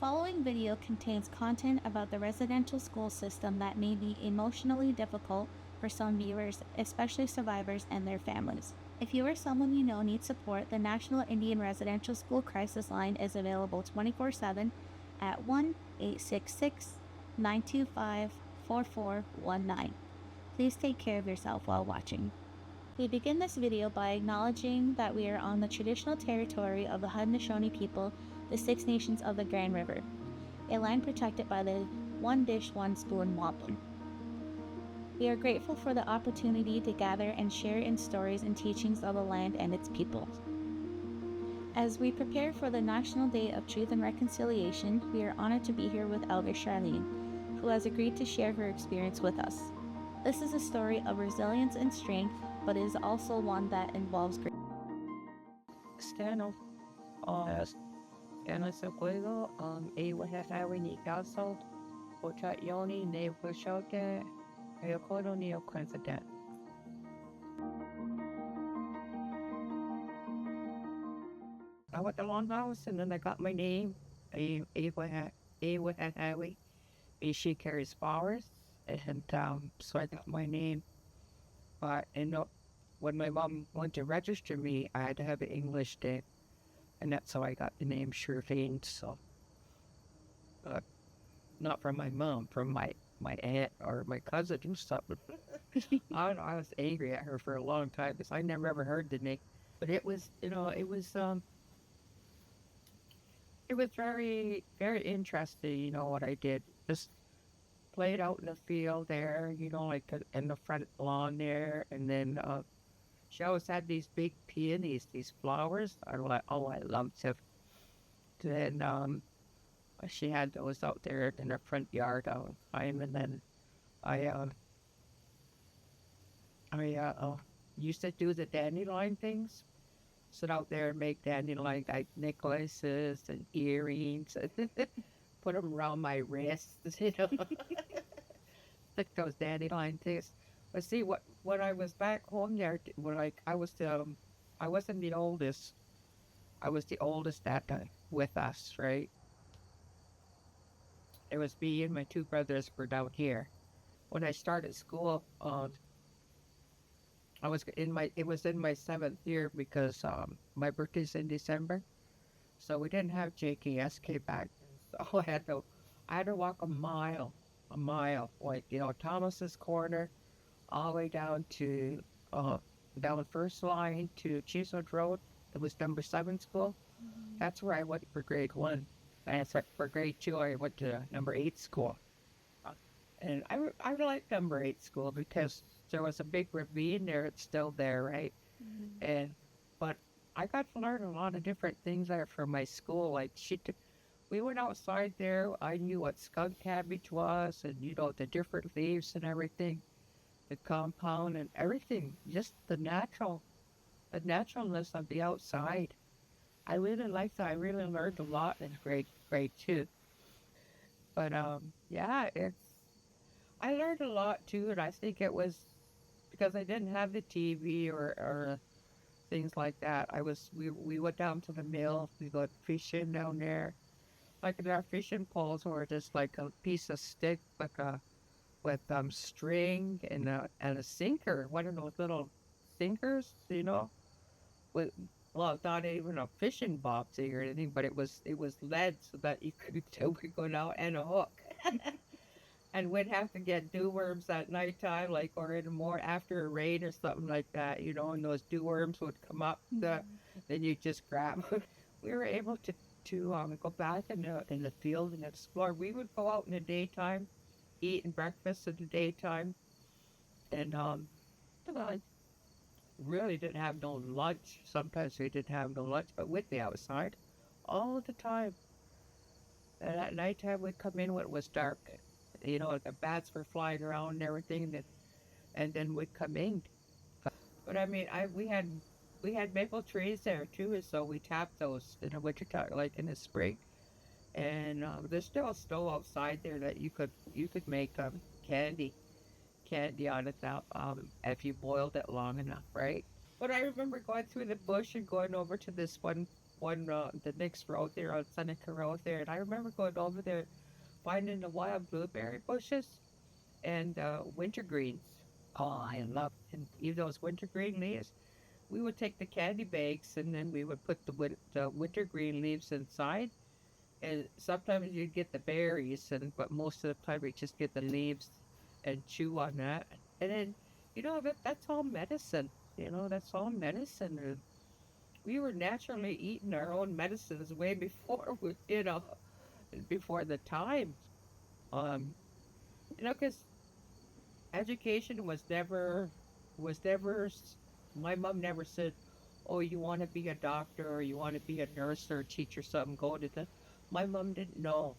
following video contains content about the residential school system that may be emotionally difficult for some viewers, especially survivors and their families. If you or someone you know needs support, the National Indian Residential School Crisis Line is available 24/7 at 1-866-925-4419. Please take care of yourself while watching. We begin this video by acknowledging that we are on the traditional territory of the Haudenosaunee people, the Six Nations of the Grand River, a land protected by the One Dish, One Spoon wampum. We are grateful for the opportunity to gather and share in stories and teachings of the land and its people. As we prepare for the National Day of Truth and Reconciliation, we are honored to be here with Elder Sharlene, who has agreed to share her experience with us. This is a story of resilience and strength, but it is also one that involves great. Ano sa pueblo, iwahasawi ni Kaso, Ochayoni, ne Pushote, Ayokodo Neo President. I went to Long House and then I got my name, Iwahasawi. She carries flowers, and so I got my name. But when my mom went to register me, I had to have an English name. And that's how I got the name Sharlene, so. Not from my mom, from my aunt or my cousin or something. I was angry at her for a long time because I never ever heard the name. But it was very, very interesting, what I did. Just played out in the field there, like in the front lawn there. And then she always had these big peonies, these flowers. I loved them. Then she had those out there in her front yard all the time. And then I used to do the dandelion things. Sit out there and make dandelion like necklaces and earrings. Put them around my wrists, like those dandelion things. But see, when I was back home there, I wasn't the oldest. I was the oldest that time with us, right? It was me and my two brothers were down here. When I started school, it was in my 7th year because my birthday's in December, so we didn't have JKSK back. So I had to walk a mile, like Thomas's Corner, all the way down to down the first line to Cheesewood Road. It was number 7 school. Mm-hmm. That's where I went for grade 1. And for grade 2, I went to number 8 school. And I liked number 8 school because there was a big ravine there. It's still there, right? Mm-hmm. But I got to learn a lot of different things there from my school. Like we went outside there. I knew what skunk cabbage was, and the different leaves and everything, the compound and everything. Just the naturalness of the outside. I really liked that. I really learned a lot in grade 2. But yeah, I learned a lot too, and I think it was because I didn't have the TV or things like that. We went down to the mill. We went fishing down there. Like our fishing poles were just like a piece of stick, with string and a sinker, one of those little sinkers, with not even a fishing bobsy or anything, but it was lead so that you could go down and a hook. And we'd have to get dew worms at nighttime, or in the morning after a rain or something like that, and those dew worms would come up. Then you just grab. We were able to go back in the field and explore. We would go out in the daytime, eating breakfast in the daytime, and I really didn't have no lunch. Sometimes we didn't have no lunch, but we'd be outside all the time. And at nighttime we'd come in when it was dark. The bats were flying around and everything, and then we'd come in. But I mean, we had maple trees there too, so we tapped those in the wintertime, like in the spring. And there's still a stove outside there that you could make candy on it now, if you boiled it long enough, right? But I remember going through the bush and going over to this one the next road there on Seneca Road there, and I remember going over there, finding the wild blueberry bushes and wintergreens. Oh, I love and even those wintergreen leaves. We would take the candy bags and then we would put the wintergreen leaves inside, and sometimes you'd get the berries, but most of the time we just get the leaves and chew on that. And then, that's all medicine. That's all medicine. And we were naturally eating our own medicines way before before the time. Um, because education was never. My mom never said, "Oh, you want to be a doctor or you want to be a nurse or a teacher, something." Go to the. My mom didn't know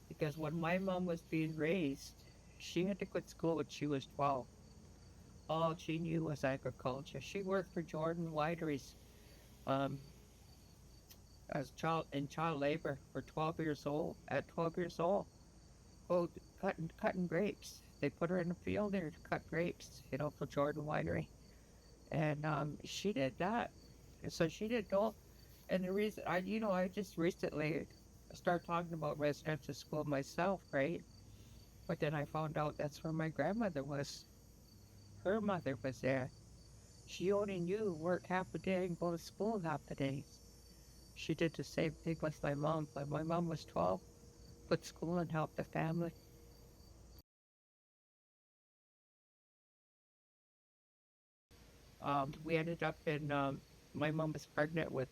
because when my mom was being raised, she had to quit school when she was 12. All she knew was agriculture. She worked for Jordan Wineries um, as child labor for 12 years old. At 12 years old, oh, cutting grapes. They put her in the field there to cut grapes, for Jordan Winery, and she did that. And so she didn't know. And the reason I just recently started talking about residential school myself, right? But then I found out that's where my grandmother was. Her mother was there. She only knew work half a day and go to school half a day. She did the same thing with my mom. When my mom was 12, quit school and helped the family. We ended up my mom was pregnant with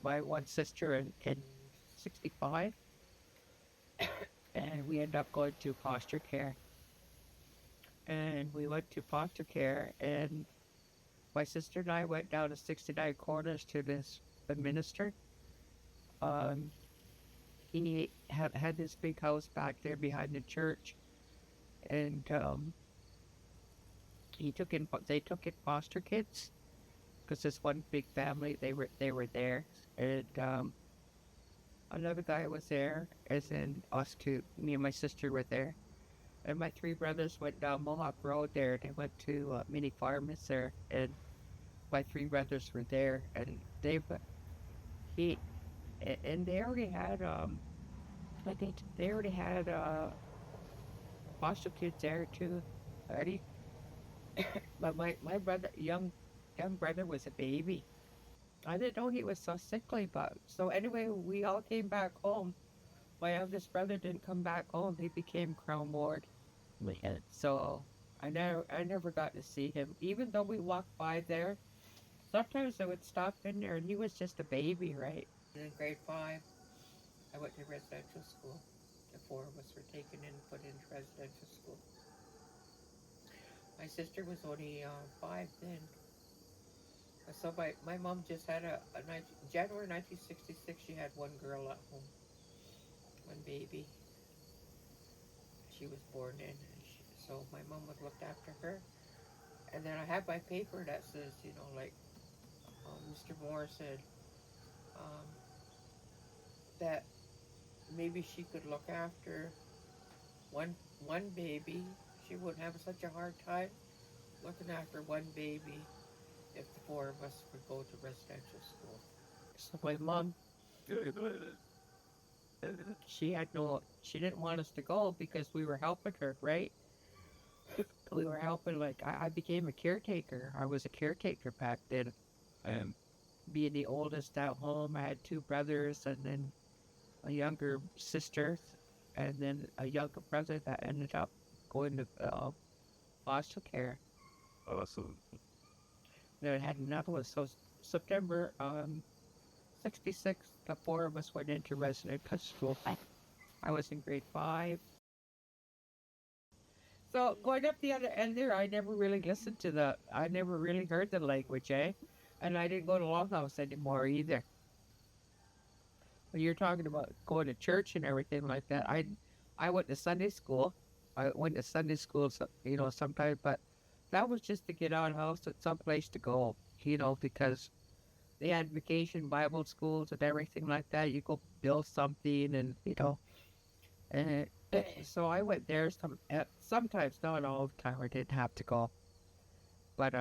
my one sister in 65, and we ended up going to foster care. And we went to foster care, and my sister and I went down to 69 Corners to the minister. Um, he had this big house back there behind the church, and they took in foster kids because this one big family they were there, and another guy was there, as in us two. Me and my sister were there, and my three brothers went down Mohawk Road there. They went to mini farmers there, and my three brothers were there, and he and they already had I think they already had foster kids there too. Already, but my brother, young brother, was a baby. I didn't know he was so sickly, but so anyway, we all came back home. My youngest brother didn't come back home. He became Crown Ward. Yeah. So I never got to see him, even though we walked by there. Sometimes I would stop in there, and he was just a baby, right? In grade 5, I went to residential school. The four of us were taken in and put into residential school. My sister was only 5 then. So my mom just had January 1966, she had one girl at home, one baby. She was born in, so my mom would look after her. And then I have my paper that says, like Mr. Moore said, um, that maybe she could look after one one baby. She wouldn't have such a hard time looking after one baby if the four of us would go to residential school. So my mom, she didn't want us to go because we were helping her, right? We were helping, like, I became a caretaker. I was a caretaker back then. Um, Being the oldest at home, I had two brothers and then a younger sister, and then a younger brother that ended up going to foster care. Awesome. Then I had another one. So September 66, the four of us went into residential school. I was in grade 5. So going up the other end there, I never really listened to I never really heard the language, eh? And I didn't go to Longhouse anymore either. When you're talking about going to church and everything like that, I went to Sunday school. I went to Sunday school, sometimes, but that was just to get out of the house and someplace to go, because they had vacation Bible schools and everything like that. You go build something and so I went there sometimes, not all the time. I didn't have to go, but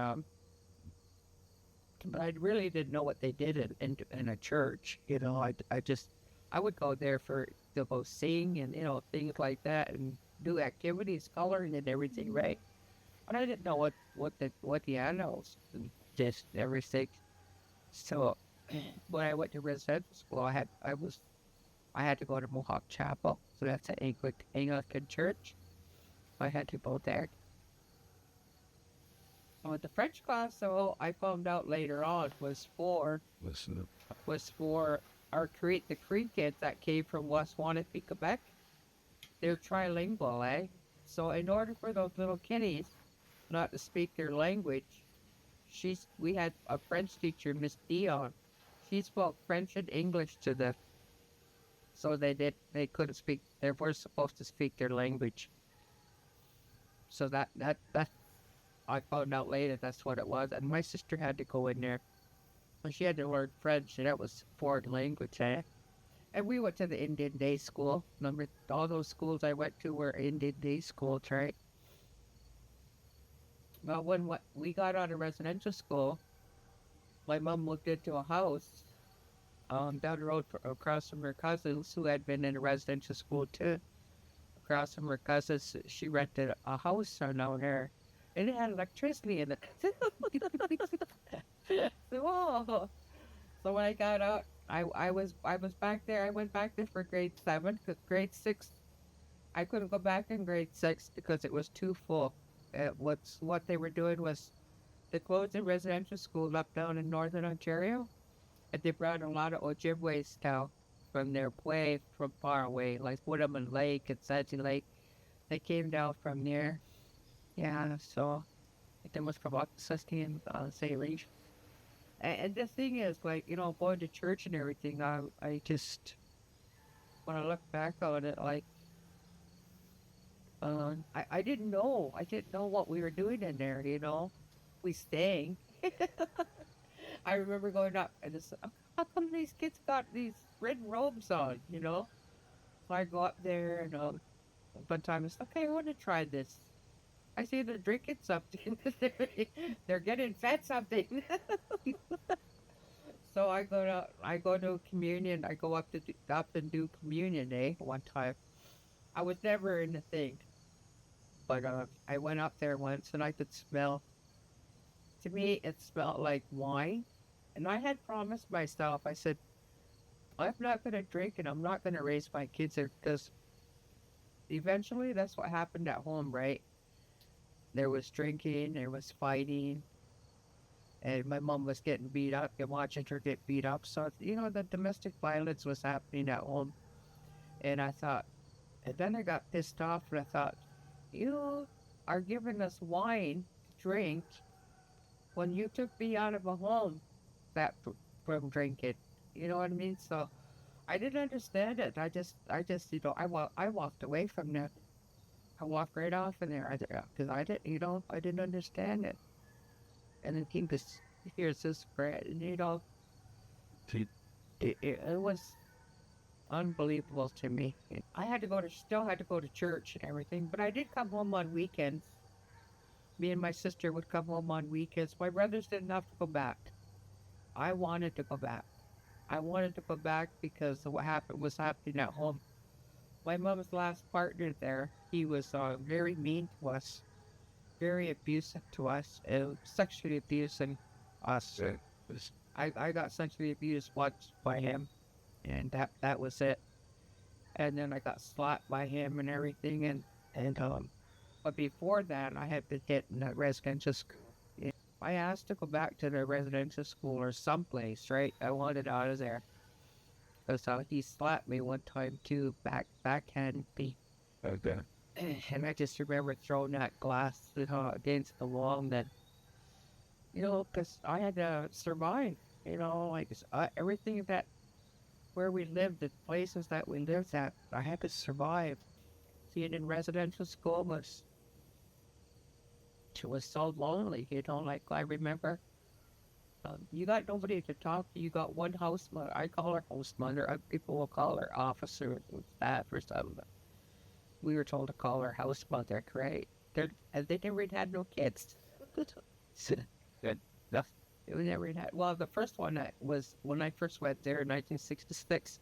but I really didn't know what they did in a church. You know, I would go there to go sing and, you know, things like that and do activities, coloring and everything, right? But I didn't know what the animals and just everything. So when I went to residential school, I had to go to Mohawk Chapel. So that's an Anglican church. I had to go there. With the French class, so I found out later on Listen. was for the Cree kids that came from West Wanapie, Quebec. They're trilingual, eh? So in order for those little kiddies not to speak their language, we had a French teacher, Miss Dion. She spoke French and English to them, so they couldn't speak. They were supposed to speak their language. So that I found out later that's what it was, and my sister had to go in there. And she had to learn French, and that was foreign language, eh? And we went to the Indian Day School. Remember, all those schools I went to were Indian Day schools, right? Well, when we got out of residential school, my mom moved into a house down the road across from her cousins who had been in a residential school too. Across from her cousins, she rented a house down there, and it had electricity in it. So, so when I got out, I was back there. I went back there for grade 7 because grade 6, I couldn't go back in grade 6 because it was too full. What they were doing was they closed a residential school up down in northern Ontario, and they brought a lot of Ojibways down from their way from far away, like Woodman Lake and Sandy Lake. They came down from there. Yeah, so they must come up to Sustain, say region. And the thing is, like, you know, going to church and everything, I just, when I look back on it, like, I didn't know. I didn't know what we were doing in there, you know. We sang. I remember going up and just, how come these kids got these red robes on, you know? So I go up there and one time it's, okay, I want to try this. I see they're drinking something. They're getting fed something. So I go to communion. I go up and do communion, one time. I was never in the thing, but I went up there once and I could smell. To me, it smelled like wine, and I had promised myself. I said, I'm not going to drink and I'm not going to raise my kids there because eventually that's what happened at home, right? There was drinking, there was fighting, and my mom was getting beat up and watching her get beat up. So, you know, the domestic violence was happening at home. And I thought, and then I got pissed off and I thought, you are giving us wine to drink when you took me out of a home from drinking. You know what I mean? So I didn't understand it. I just, you know, I walked away from that. I walked right off in there because I didn't, you know, I didn't understand it. And then here's this bread, and you know, it was unbelievable to me. I still had to go to church and everything, but I did come home on weekends. Me and my sister would come home on weekends. My brothers didn't have to go back. I wanted to go back. I wanted to go back because of what was happening at home. My mom's last partner there, he was very mean to us, very abusive to us, and sexually abusing us. I got sexually abused once by him, and that was it. And then I got slapped by him and everything, and but before that, I had been hit in a residential school. I asked to go back to the residential school or someplace, right? I wanted out of there. So he slapped me one time too, backhand me. Okay. And I just remember throwing that glass, you know, against the wall. And then, you know, because I had to survive. You know, like everything where we lived, the places that we lived at, I had to survive. Being in residential school was so lonely. You know, like I remember. You got nobody to talk to. You got one house mother. I call her house mother. People will call her officer or staff or something. We were told to call her house mother, right? And they never had no kids. Good. We never had. Well, the first one was when I first went there in 1966.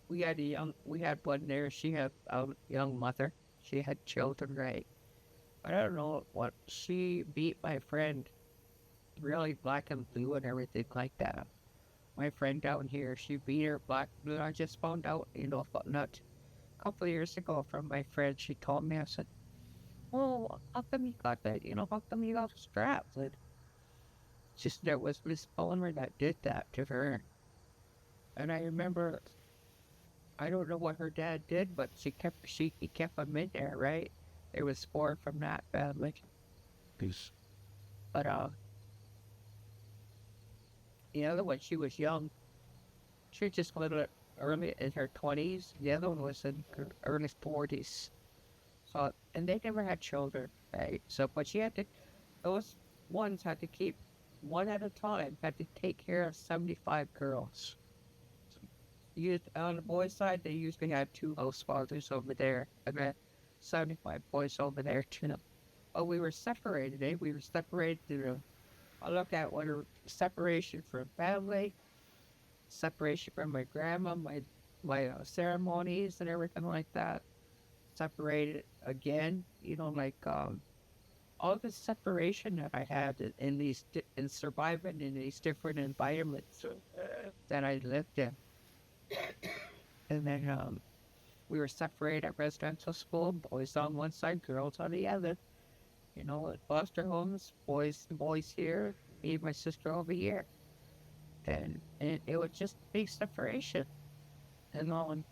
We had one there. She had a young mother. She had children, right? But I don't know what she beat my friend, really black and blue and everything like that. My friend down here, she beat her black and blue. I just found out, not a couple of years ago from my friend. She told me, I said, "Oh, how come you got that? How come you got straps?" And just there was Miss Palmer that did that to her. And I remember, I don't know what her dad did, but he kept them in there, right? There was 4 from that family. Peace. But the other one, she was young. She was just a little early in her 20s. The other one was in her early 40s. So, and they never had children, right? So, but those ones had to keep, one at a time, had to take care of 75 girls. On the boys' side, they usually had 2 house fathers over there, and then 75 boys over there too. But we were separated, eh? We were separated. I looked at separation from family, separation from my grandma, my ceremonies and everything like that. Separated again, all the separation that I had in surviving in these different environments that I lived in. And then we were separated at residential school, boys on one side, girls on the other. At foster homes, boys here, me and my sister over here. And it was just big separation. And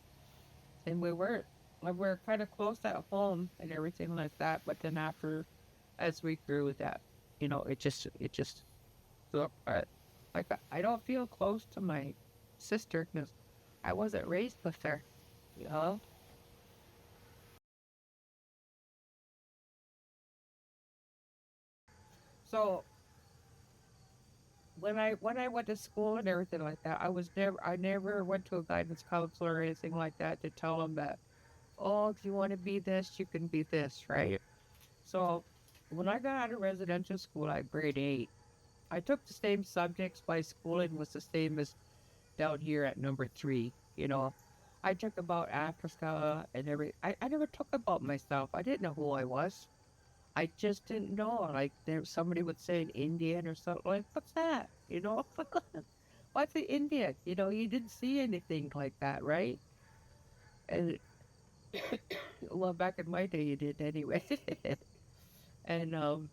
we were kind of close at home and everything like that. But then as we grew, it just so, like I don't feel close to my sister because I wasn't raised with her, you know. So when I went to school and everything like that, I never went to a guidance counselor or anything like that to tell them that, oh, if you want to be this, you can be this, right? So when I got out of residential school at grade 8, I took the same subjects. My schooling was the same as down here at number 3. I took about Africa and I never took about myself. I didn't know who I was. I just didn't know. Like somebody would say an Indian or something. Like, what's that? What's an Indian? You didn't see anything like that, right? And well, back in my day, you did anyway. And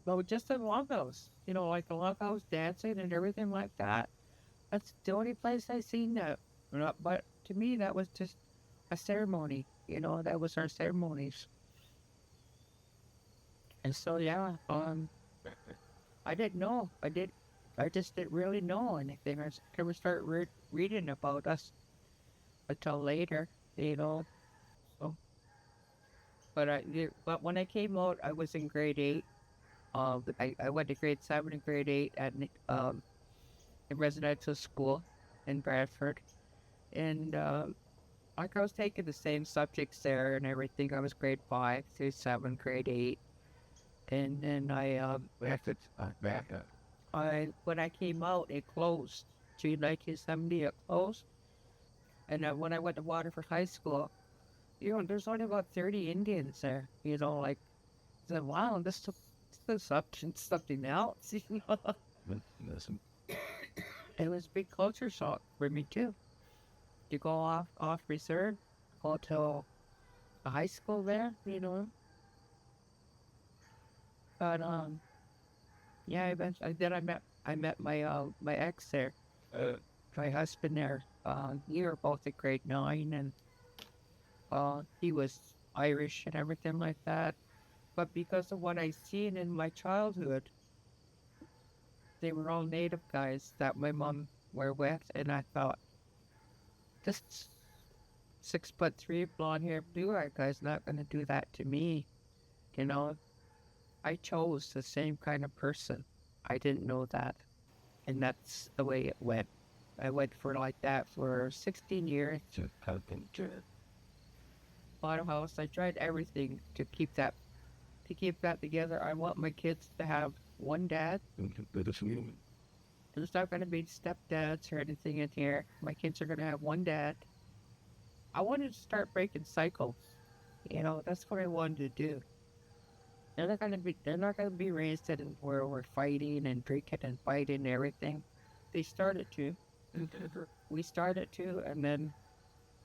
but just in longhouse, like the longhouse dancing and everything like that. That's the only place I seen that. But to me, that was just a ceremony. That was our ceremonies. And so yeah, I didn't know. I just didn't really know anything. I never start reading about us until later. You know. So, but when I came out, I was in grade 8. I went to grade 7 and grade 8 at in residential school in Bradford, and like I was taking the same subjects there and everything. I was grade 5 through 7, grade 8, and then when I came out, it closed. June 1970, it closed. And when I went to Waterford High School, there's only about 30 Indians there. Like, I said, wow, this something else. Listen. It was a big culture shock for me too. To go off reserve, go to a high school there. But yeah, eventually then I met my ex there, my husband there. We were both at grade 9, and he was Irish and everything like that. But because of what I seen in my childhood, they were all native guys that my mom were with, and I thought, this 6'3" blonde hair blue eyed guy's not gonna do that to me. You know, I chose the same kind of person. I didn't know that. And that's the way it went. I went for like that for 16 years. Bought a house. I tried everything to keep that together. I want my kids to have one dad There's not going to be stepdads or anything in here. My kids are going to have one dad. I wanted to start breaking cycles. That's what I wanted to do. They're not gonna be raised in where we're fighting and drinking and fighting and everything. They started to. We started to, and then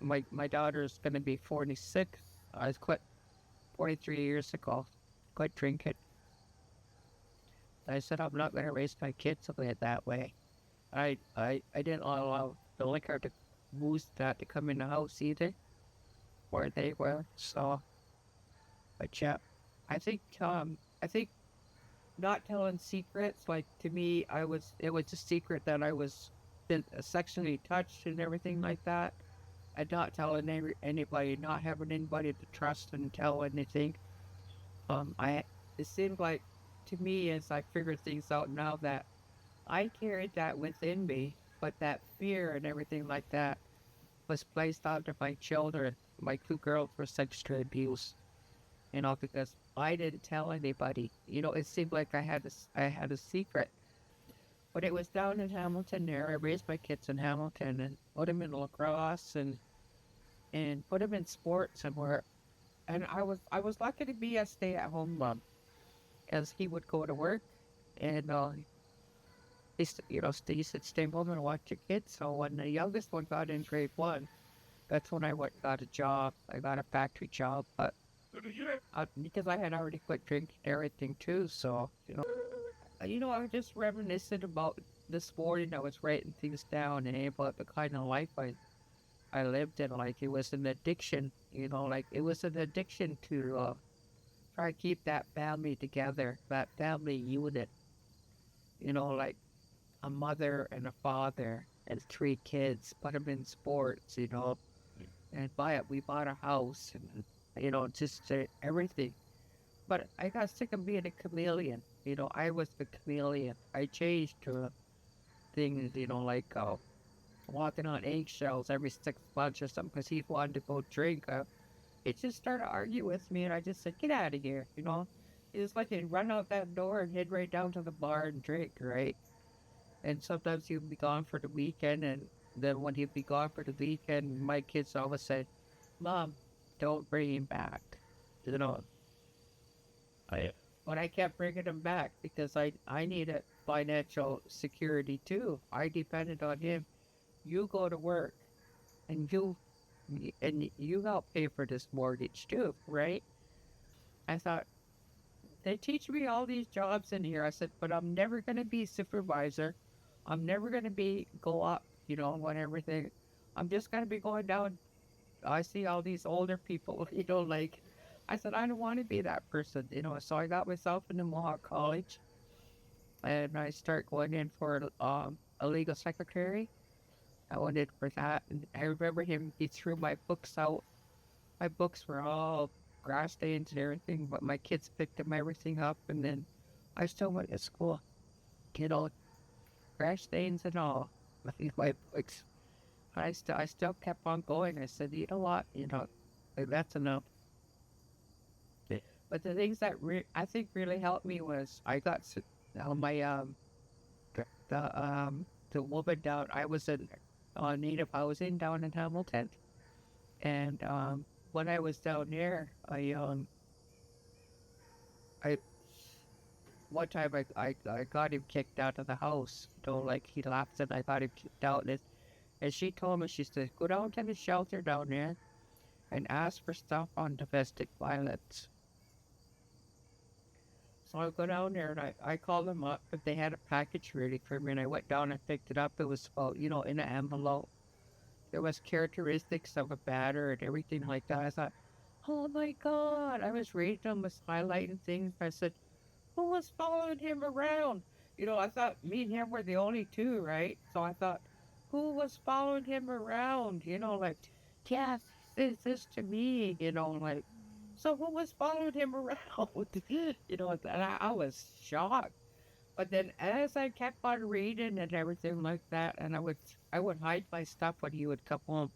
my daughter's gonna be 46. I quit 43 years ago. Quit drinking. I said I'm not gonna raise my kids that way. I didn't allow the liquor to boost that to come in the house either, where they were. So, but yeah, I think not telling secrets, like, to me, it was a secret that I was been sexually touched and everything like that, and not telling anybody, not having anybody to trust and tell anything. I it seemed like to me, as I figured things out now, that I carried that within me, but that fear and everything like that was placed onto my children. My two girls were sexually abused, because I didn't tell anybody. It seemed like I had a secret. But it was down in Hamilton there. I raised my kids in Hamilton and put them in lacrosse and put them in sports and where. And I was lucky to be a stay-at-home mom, as he would go to work, and he said stay home and watch your kids. So when the youngest one got in grade 1, that's when I went got a job. I got a factory job, but because I had already quit drinking and everything too. So I was just reminiscent about this morning. I was writing things down and about the kind of life I lived in. Like, it was an addiction. Like, it was an addiction to try to keep that family together, that family unit. Like a mother and a father and 3 kids, put them in sports, and we bought a house and, just everything. But I got sick of being a chameleon. I was the chameleon. I changed to things, like walking on eggshells every 6 months or something because he wanted to go drink. He just started arguing with me, and I just said, get out of here, It's like he'd run out that door and head right down to the bar and drink, right? And sometimes he'd be gone for the weekend, and then when he'd be gone for the weekend, my kids always said, Mom, don't bring him back, you know. I But I kept bringing him back because I needed financial security too. I depended on him. You go to work, and you help pay for this mortgage too, right? I thought, they teach me all these jobs in here. I said, but I'm never going to be supervisor. I'm never going to go up, on everything. I'm just going to be going down. I see all these older people, like, I said, I don't want to be that person, So I got myself into Mohawk College, and I start going in for a legal secretary. I went in for that, and I remember he threw my books out. My books were all grass stains and everything, but my kids picked them everything up, and then I still went to school, you know, grass stains and all. My books. I still kept on going. I said, you know what, like, that's enough. But the things that I think really helped me was I got my the woman down. I was in native housing down in Hamilton, and when I was down there, I one time I got him kicked out of the house. Like, he laughed and I got him kicked out. And she told me, she said, go down to the shelter down there and ask for stuff on domestic violence. So I go down there and I called them up, but they had a package ready for me, and I went down and picked it up. It was about, in an envelope. There was characteristics of a batter and everything like that. I thought, oh my God. I was reading them, was highlighting things. I said, who was following him around? I thought me and him were the only two, right? So I thought, who was following him around? Like, yes, this to me, like, so who was following him around? And I was shocked. But then as I kept on reading and everything like that, and I would hide my stuff when he would come home.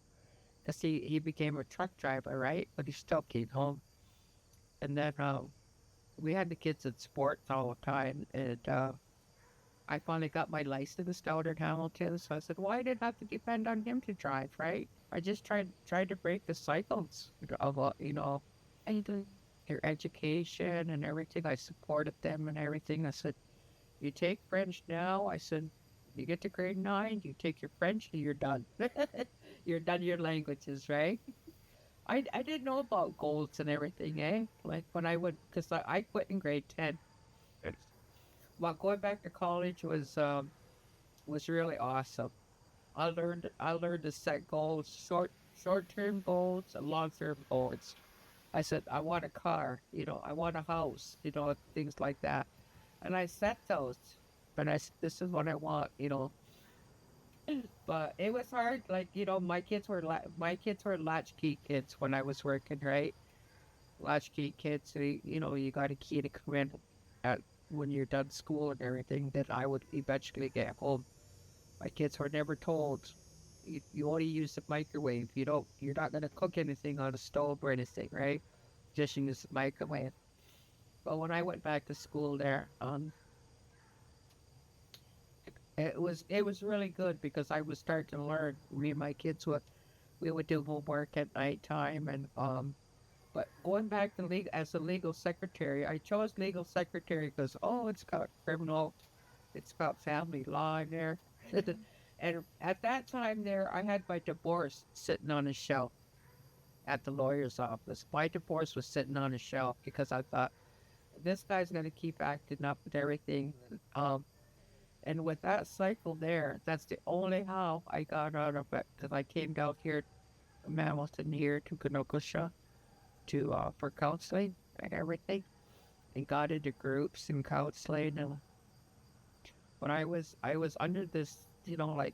Because he became a truck driver, right? But he still came home. And then we had the kids at sports all the time. And I finally got my license down in Hamilton, so I said, why did I have to depend on him to drive, right? I just tried to break the cycles of, anything, their education and everything. I supported them and everything. I said, you take French now. I said, you get to grade 9, you take your French, and you're done. You're done your languages, right? I didn't know about goals and everything, eh? Like when I would, because I quit in grade 10. Well, going back to college was really awesome. I learned to set goals, short-term goals and long-term goals. I said I want a car, I want a house, things like that. And I set those. But I said this is what I want. But it was hard. Like, my kids were latchkey kids when I was working, right? Latchkey kids, so you got a key to come in at when you're done school and everything. Then I would eventually get home. My kids were never told you only use the microwave. You're not gonna cook anything on a stove or anything, right? Just use the microwave. But when I went back to school there, it was really good because I was starting to learn. Me and my kids we would do homework at nighttime and but going back to as a legal secretary, I chose legal secretary because it's got criminal, it's got family law in there. And at that time there, I had my divorce sitting on a shelf at the lawyer's office. My divorce was sitting on a shelf because I thought this guy's gonna keep acting up with everything. And with that cycle there, that's the only how I got out of it because I came down here, Hamilton here to Kenosha to for counseling and everything, and got into groups and counseling. And when I was under this, like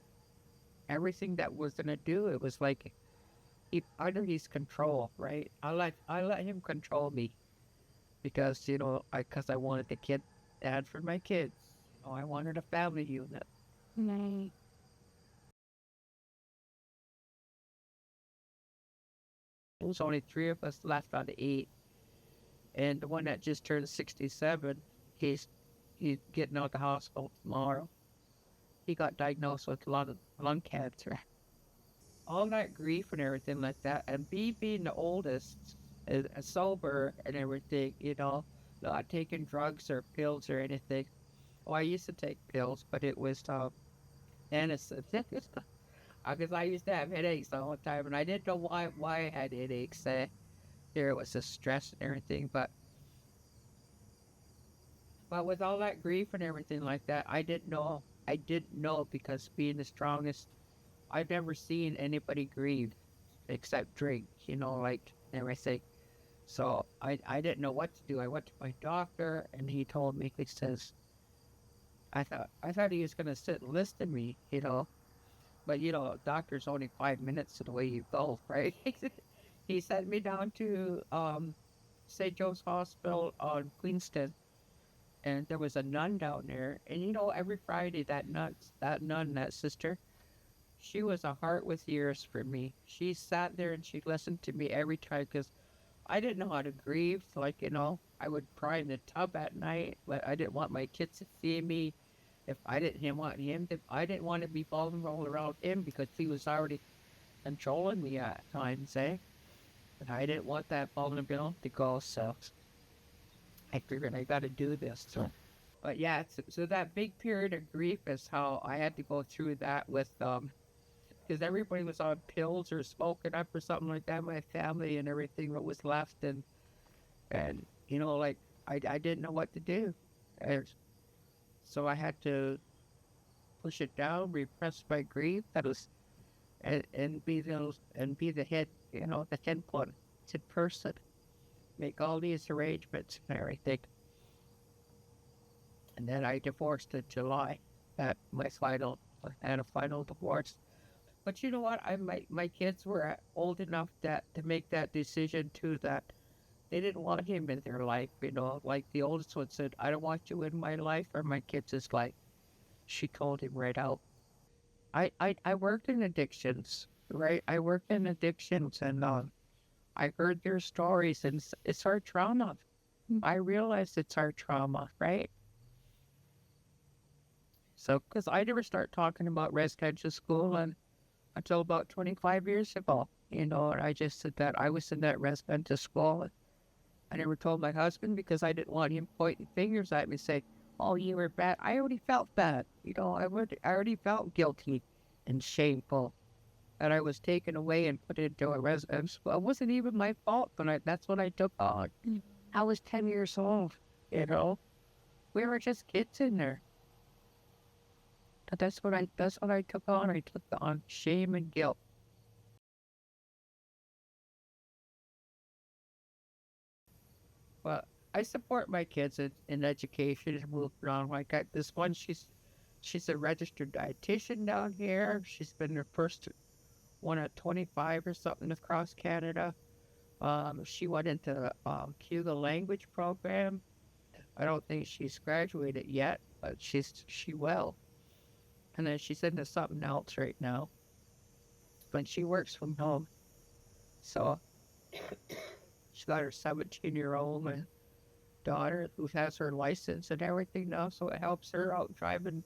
everything that was gonna do, it was like under his control, right? I let him control me because I wanted the kid dad for my kids. I wanted a family unit. Mm. There was only 3 of us left out of 8, and the one that just turned 67, he's getting out of the hospital tomorrow. He got diagnosed with lung cancer. All that grief and everything like that, and me being the oldest, and sober and everything, not taking drugs or pills or anything. Oh, I used to take pills, but it was innocent. Because I used to have headaches the whole time, and I didn't know why I had headaches. There it was the stress and everything, but with all that grief and everything like that, I didn't know. I didn't know because being the strongest, I've never seen anybody grieve except drink, like everything. So I didn't know what to do. I went to my doctor, and he told me, he says, I thought he was gonna sit and listen to me, but doctor's only 5 minutes to the way you go, right? He sent me down to St. Joe's Hospital on Queenston, and there was a nun down there, and every Friday that sister, she was a heart with ears for me. She sat there and she listened to me every time because I didn't know how to grieve. Like, I would cry in the tub at night, but I didn't want my kids to see me. If I didn't want him to, I didn't want to be vulnerable around him because he was already controlling me at times, eh? And I didn't want that vulnerability to go, so I figured I got to do this. But yeah, so that big period of grief is how I had to go through that with because everybody was on pills or smoking up or something like that. My family and everything that was left, and like I didn't know what to do, and so I had to push it down, repress my grief. That was and be the head, the head person, make all these arrangements and everything. And then I divorced in July. At I had a final divorce. But you know what? My kids were old enough to make that decision too. That they didn't want him in their life. Like the oldest one said, "I don't want you in my life or my kids' life." She told him right out. I worked in addictions, right? I worked in addictions, and I heard their stories, and it's our trauma. I realized it's our trauma, right? So, because I never start talking about residential school until about 25 years ago, you know, and I just said that I was in that residential school. I never told my husband because I didn't want him pointing fingers at me, saying, "Oh, you were bad." I already felt bad, you know. I already felt guilty and shameful that I was taken away and put into a residential school. It wasn't even my fault, but that's what I took on. I was 10 years old, you know. We were just kids in there. But that's what I took on. I took on shame and guilt. Well, I support my kids in education and moving around. Like this one, she's a registered dietitian down here. She's been the first one at 25 or something across Canada. She went into the Cuba language program. I don't think she's graduated yet, but she will. And then she's into something else right now. But she works from home. So she's got her 17-year-old daughter who has her license and everything now, so it helps her out driving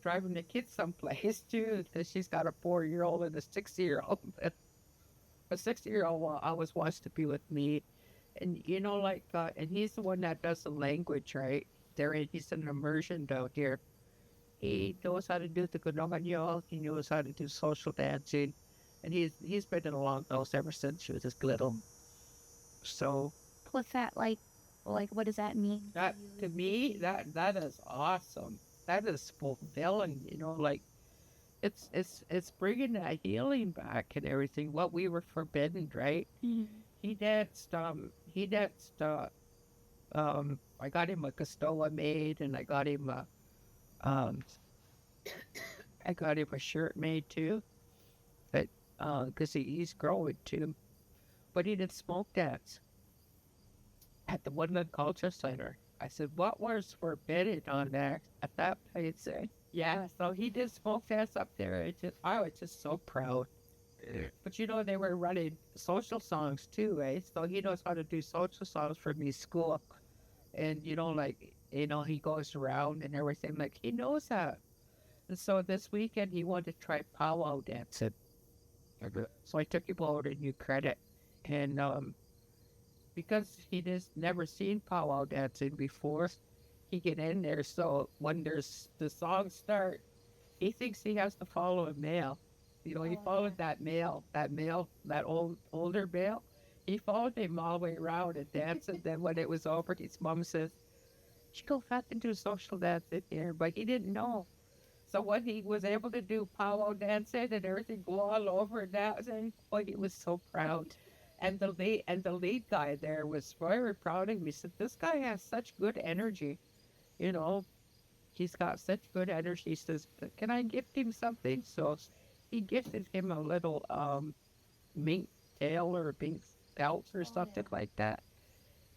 the kids someplace too, because she's got a 4-year-old and a 6-year-old. A 6-year-old always wants to be with me, and you know, like, and he's the one that does the language, right? He's an immersion down here. He knows how to do the Gunoganyol, he knows how to do social dancing, and he's been in along those ever since she was this little. So What's that like? Like, what does that mean? that to me, that is awesome. That is fulfilling. You know, like it's bringing that healing back and everything. What we were forbidden, right? Mhm. He danced. He danced. I got him a Castola made, and I got him a shirt made too. But because he's growing too. But he did smoke dance at the Woodland Culture Center. I said, what was forbidden on there at that place? Yeah, so he did smoke dance up there. I was just so proud. But you know, they were running social songs too, eh? So he knows how to do social songs from his school. And you know, like, you know, he goes around and everything. Like, he knows that. And so this weekend, he wanted to try powwow dancing. So I took him over to New Credit. And because he just never seen powwow dancing before, he get in there. So when the songs start, he thinks he has to follow a male. You know, he followed that older male. He followed him all the way around and danced. And then when it was over, his mom says, "You go back and do social dance in here," but he didn't know. So when he was able to do powwow dancing and everything, go all over and dancing, boy, he was so proud. And the lead guy there was very proud of him. He said, "This guy has such good energy, you know. He's got such good energy." He says, "Can I gift him something?" So he gifted him a little mink tail or mink belt or something like that.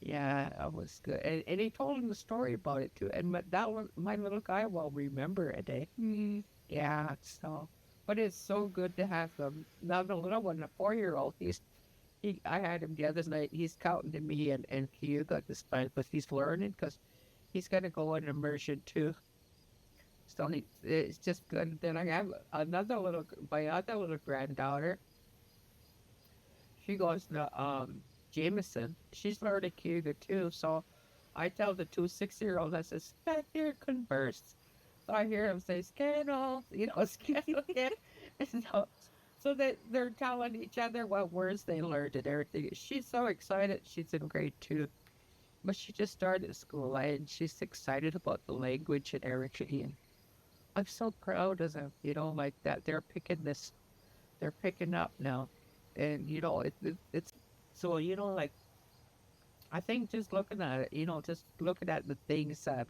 Yeah, that was good. And he told him the story about it too. And my little guy will remember it, eh? Mm-hmm. Yeah, so, but it's so good to have them. Now the little one, the 4-year-old, I had him the other night. He's counting to me and Hyuga this time, but he's learning because he's going to go in immersion too. So it's just good. Then I have my other little granddaughter. She goes to Jameson. She's learning Hyuga too. So I tell the 2 6-year-olds, I says, "Back here, converse." So I hear him say, "Scandal," you know, "Scandal." So that they're telling each other what words they learned and everything. She's so excited. She's in grade 2, but she just started school, and she's excited about the language and everything. And I'm so proud of them, you know, like that. They're picking up now, and you know, it's so, you know, like, I think just looking at it, you know, just looking at the things that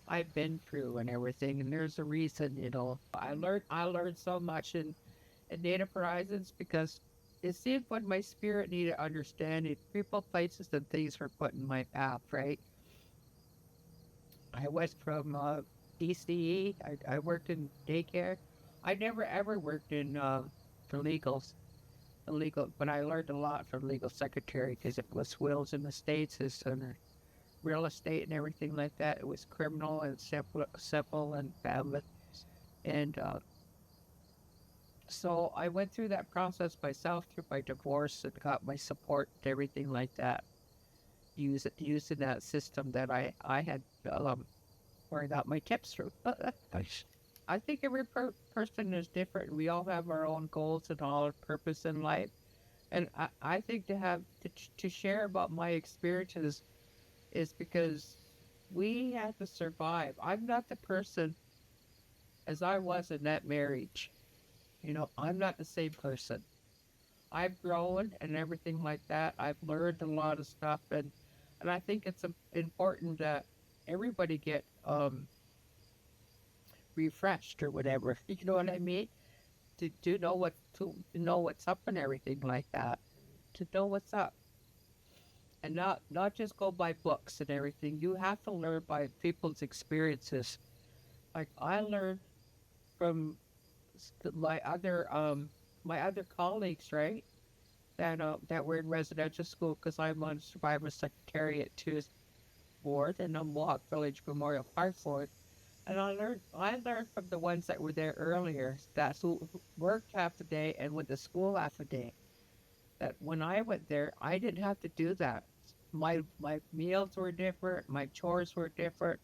I've been through and everything, and there's a reason, you know. I learned so much in Native Horizons because it seemed when my spirit needed understanding, people, places, and things were put in my path, right? I went from DCE, I worked in daycare. I never ever worked in for legal, but I learned a lot from legal secretary because it was wills and estates and real estate and everything like that. It was criminal and civil and family. And so I went through that process myself through my divorce and got my support and everything like that. Using that system that I had where I got my tips through. Nice. I think every person is different. We all have our own goals and all our purpose in life. And I think to share about my experiences is because we had to survive. I'm not the person as I was in that marriage. You know, I'm not the same person. I've grown and everything like that. I've learned a lot of stuff, and I think it's important that everybody get refreshed or whatever. You know what I mean? To know what's up and everything like that. To know what's up. And not just go by books and everything. You have to learn by people's experiences. Like I learned from my other colleagues, right? That were in residential school, because I'm on Survivor Secretariat to board and on Mohawk Village Memorial Park board. And I learned from the ones that were there earlier, that who worked half the day and went to school half a day. That when I went there, I didn't have to do that. My meals were different, my chores were different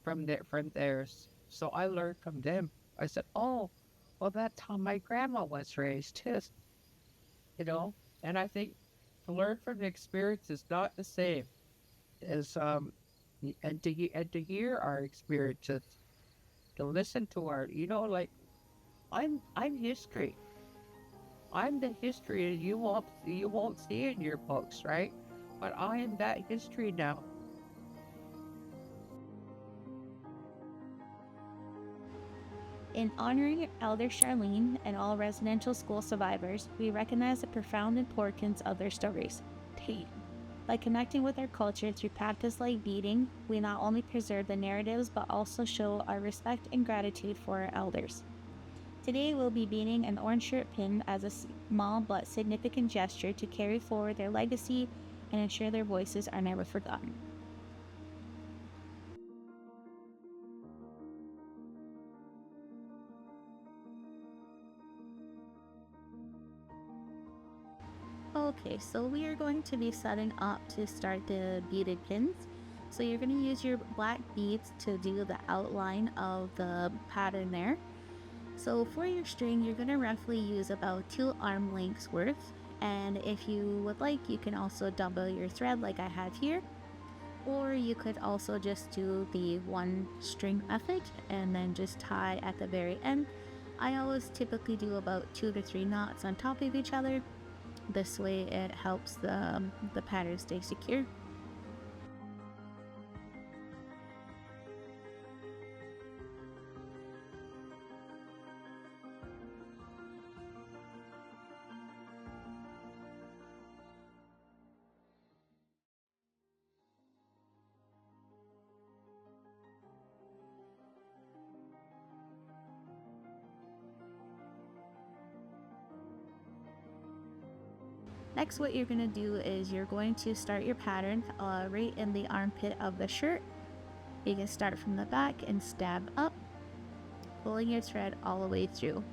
from theirs. So I learned from them. I said, oh, well, that's how my grandma was raised too, you know. And I think to learn from the experience is not the same as and to hear our experiences, to listen to our, you know, like I'm history. I'm the history you won't see in your books, right? But I am that history now. In honoring Elder Sharlene and all residential school survivors, we recognize the profound importance of their stories. By connecting with our culture through practice like beading, we not only preserve the narratives but also show our respect and gratitude for our elders. Today we'll be beading an orange shirt pin as a small but significant gesture to carry forward their legacy and ensure their voices are never forgotten. Okay, so we are going to be setting up to start the beaded pins. So you're going to use your black beads to do the outline of the pattern there. So for your string, you're going to roughly use about 2 arm lengths worth. And if you would like, you can also double your thread like I have here. Or you could also just do the 1 string method and then just tie at the very end. I always typically do about 2 to 3 knots on top of each other. This way it helps the pattern stay secure. Next, what you're going to do is you're going to start your pattern right in the armpit of the shirt. You can start from the back and stab up, pulling your thread all the way through.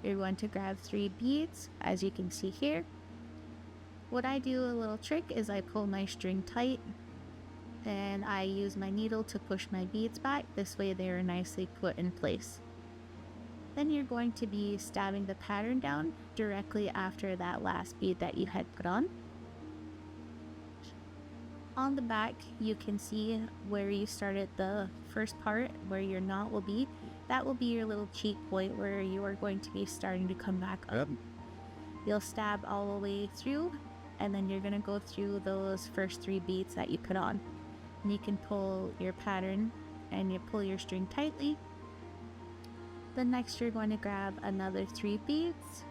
You're going to grab 3 beads, as you can see here. What I do, a little trick, is I pull my string tight and I use my needle to push my beads back. This way they are nicely put in place. Then you're going to be stabbing the pattern down directly after that last bead that you had put on. On the back, you can see where you started the first part, where your knot will be. That will be your little cheek point where you are going to be starting to come back up. You'll stab all the way through, and then you're going to go through those first 3 beads that you put on. And you can pull your pattern and you pull your string tightly. Then next you're going to grab another 3 beads,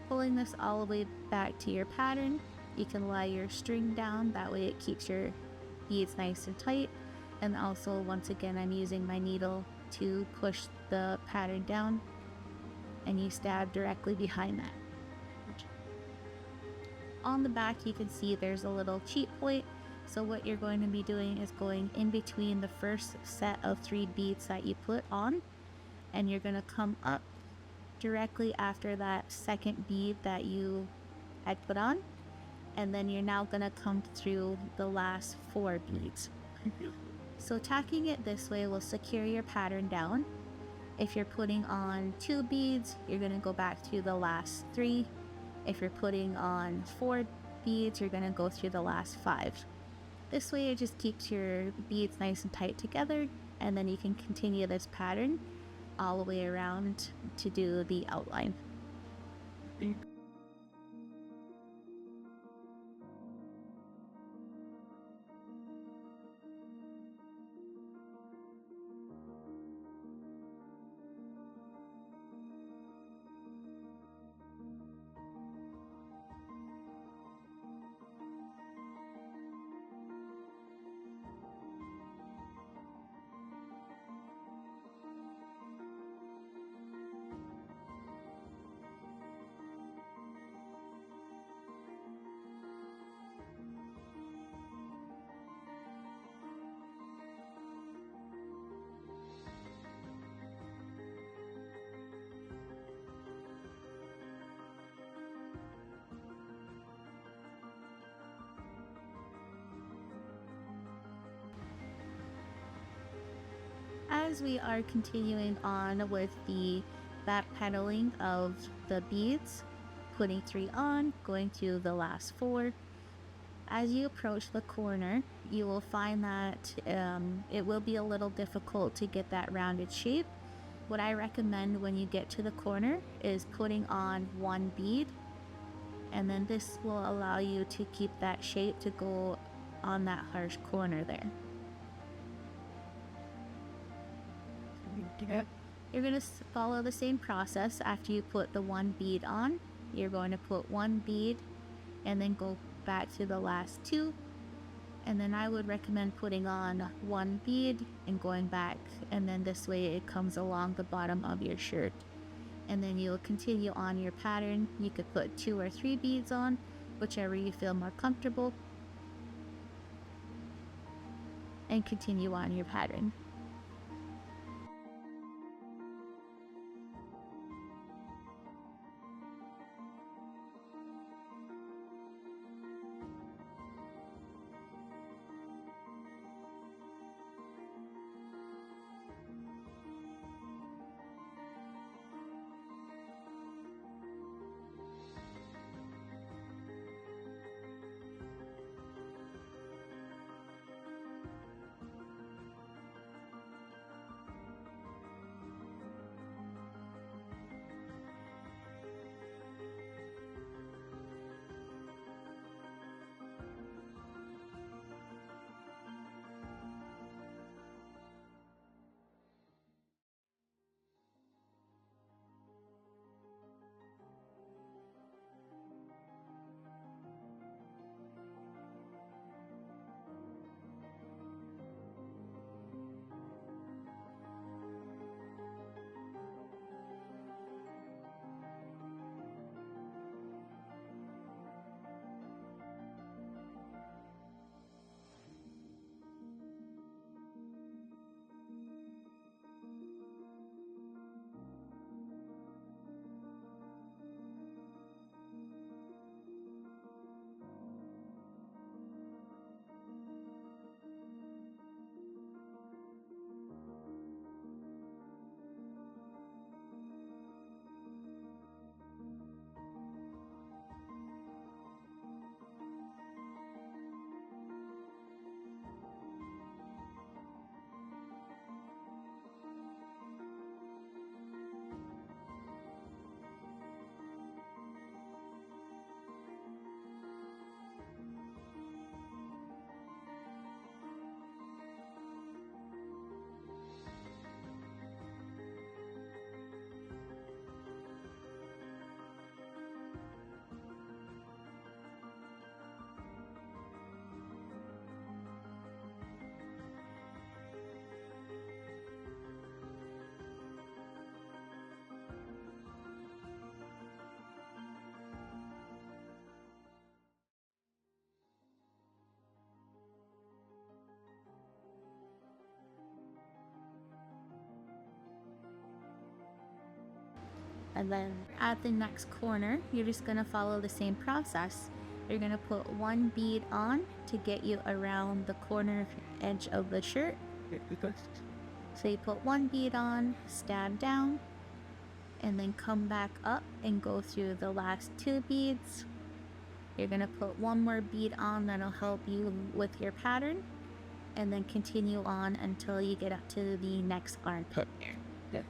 pulling this all the way back to your pattern. You can lie your string down, that way it keeps your beads nice and tight. And also, once again, I'm using my needle to push the pattern down, and you stab directly behind that. On the back you can see there's a little cheat point, So what you're going to be doing is going in between the first set of 3 beads that you put on, and you're going to come up directly after that second bead that you had put on, and then you're now going to come through the last 4 beads. So tacking it this way will secure your pattern down. If you're putting on 2 beads, you're going to go back through the last 3. If you're putting on 4 beads, you're going to go through the last 5. This way it just keeps your beads nice and tight together, and then you can continue this pattern all the way around to do the outline. As we are continuing on with the backpedaling of the beads, putting 3 on, going to the last 4, as you approach the corner, you will find that it will be a little difficult to get that rounded shape. What I recommend when you get to the corner is putting on 1 bead, and then this will allow you to keep that shape to go on that harsh corner there. You're going to follow the same process. After you put the 1 bead on, you're going to put 1 bead and then go back to the last 2, and then I would recommend putting on 1 bead and going back, and then this way it comes along the bottom of your shirt, and then you'll continue on your pattern. You could put 2 or 3 beads on, whichever you feel more comfortable, and continue on your pattern. And then at the next corner, you're just gonna follow the same process. You're gonna put one bead on to get you around the corner edge of the shirt. So you put one bead on, stab down, and then come back up and go through the last two beads. You're gonna put one more bead on that'll help you with your pattern, and then continue on until you get up to the next armpit there. Yeah.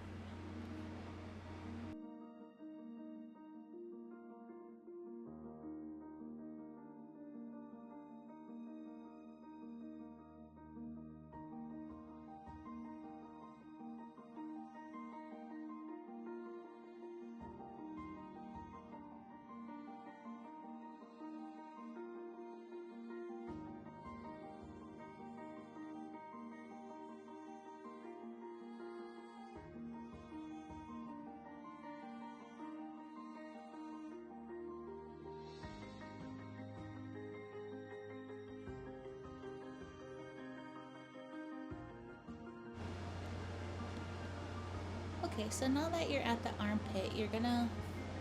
Okay, so now that you're at the armpit, you're gonna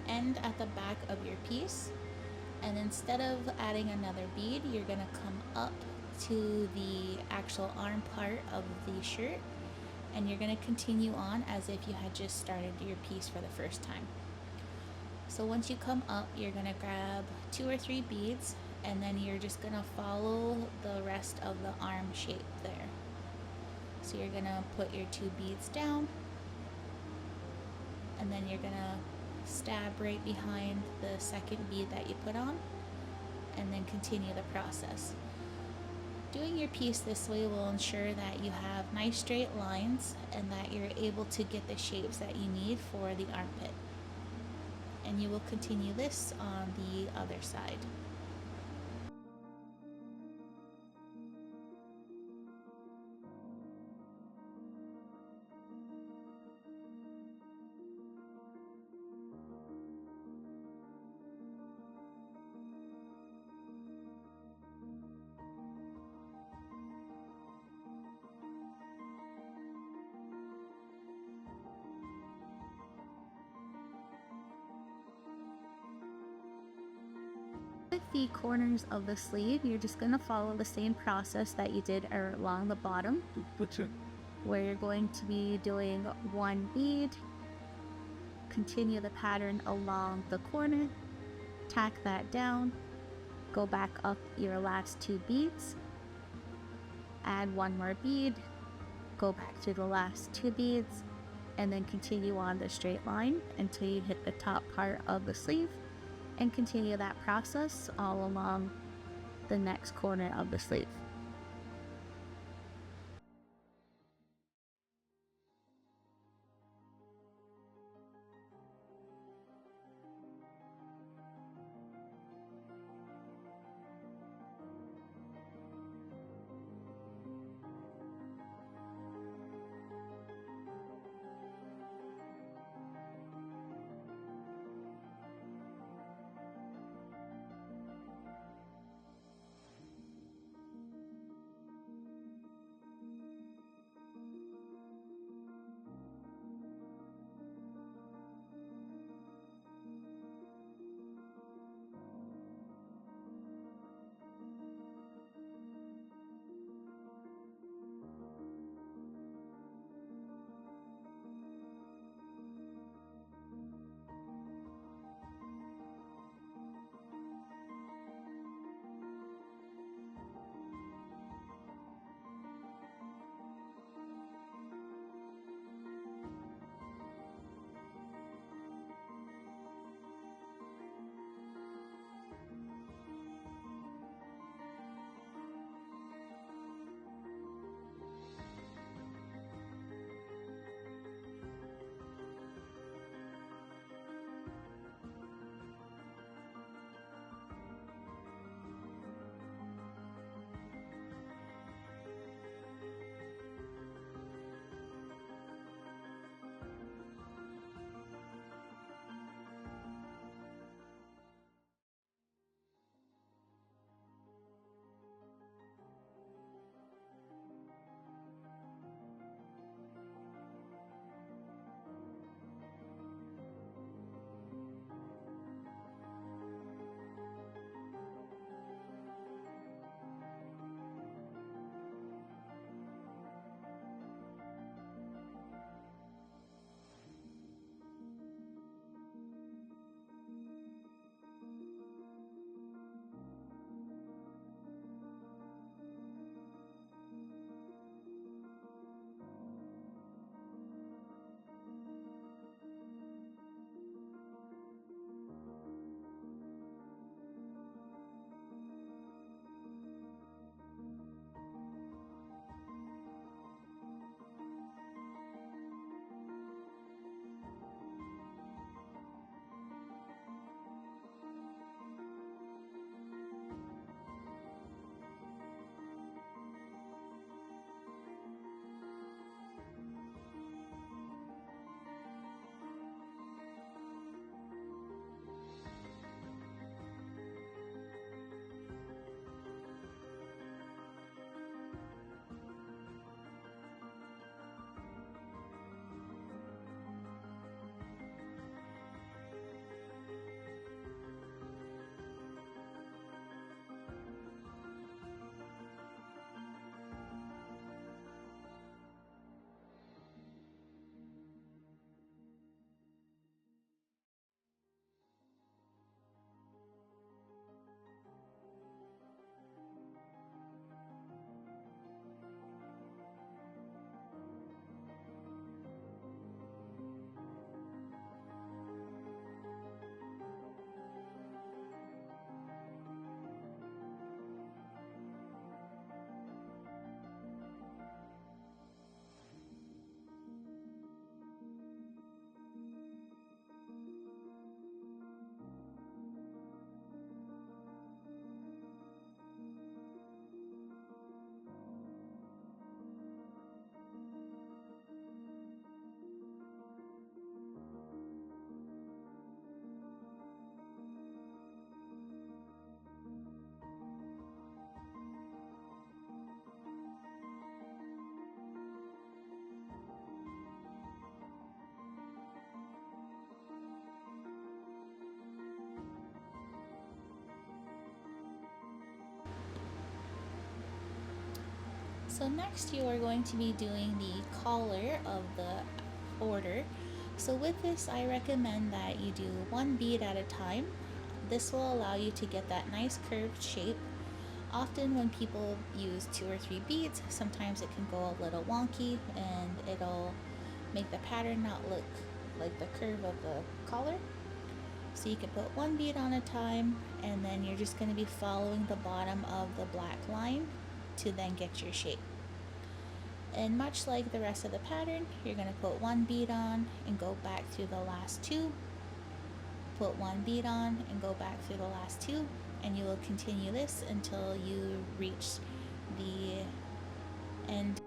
end at the back of your piece, and instead of adding another bead, you're gonna come up to the actual arm part of the shirt, and you're gonna continue on as if you had just started your piece for the first time. So once you come up, you're gonna grab 2 or 3 beads, and then you're just gonna follow the rest of the arm shape there. So you're gonna put your 2 beads down, and then you're gonna stab right behind the second bead that you put on, and then continue the process. Doing your piece this way will ensure that you have nice straight lines and that you're able to get the shapes that you need for the armpit. And you will continue this on the other side. With the corners of the sleeve, you're just going to follow the same process that you did along the bottom, where you're going to be doing one bead, continue the pattern along the corner, tack that down, go back up your last 2 beads, add one more bead, go back to the last 2 beads, and then continue on the straight line until you hit the top part of the sleeve, and continue that process all along the next corner of the sleeve. So next you are going to be doing the collar of the order. So with this, I recommend that you do one bead at a time. This will allow you to get that nice curved shape. Often when people use 2 or 3 beads, sometimes it can go a little wonky and it'll make the pattern not look like the curve of the collar. So you can put one bead on a time, and then you're just going to be following the bottom of the black line to then get your shape. And much like the rest of the pattern, you're going to put one bead on and go back through the last 2, put one bead on and go back through the last 2, and you will continue this until you reach the end.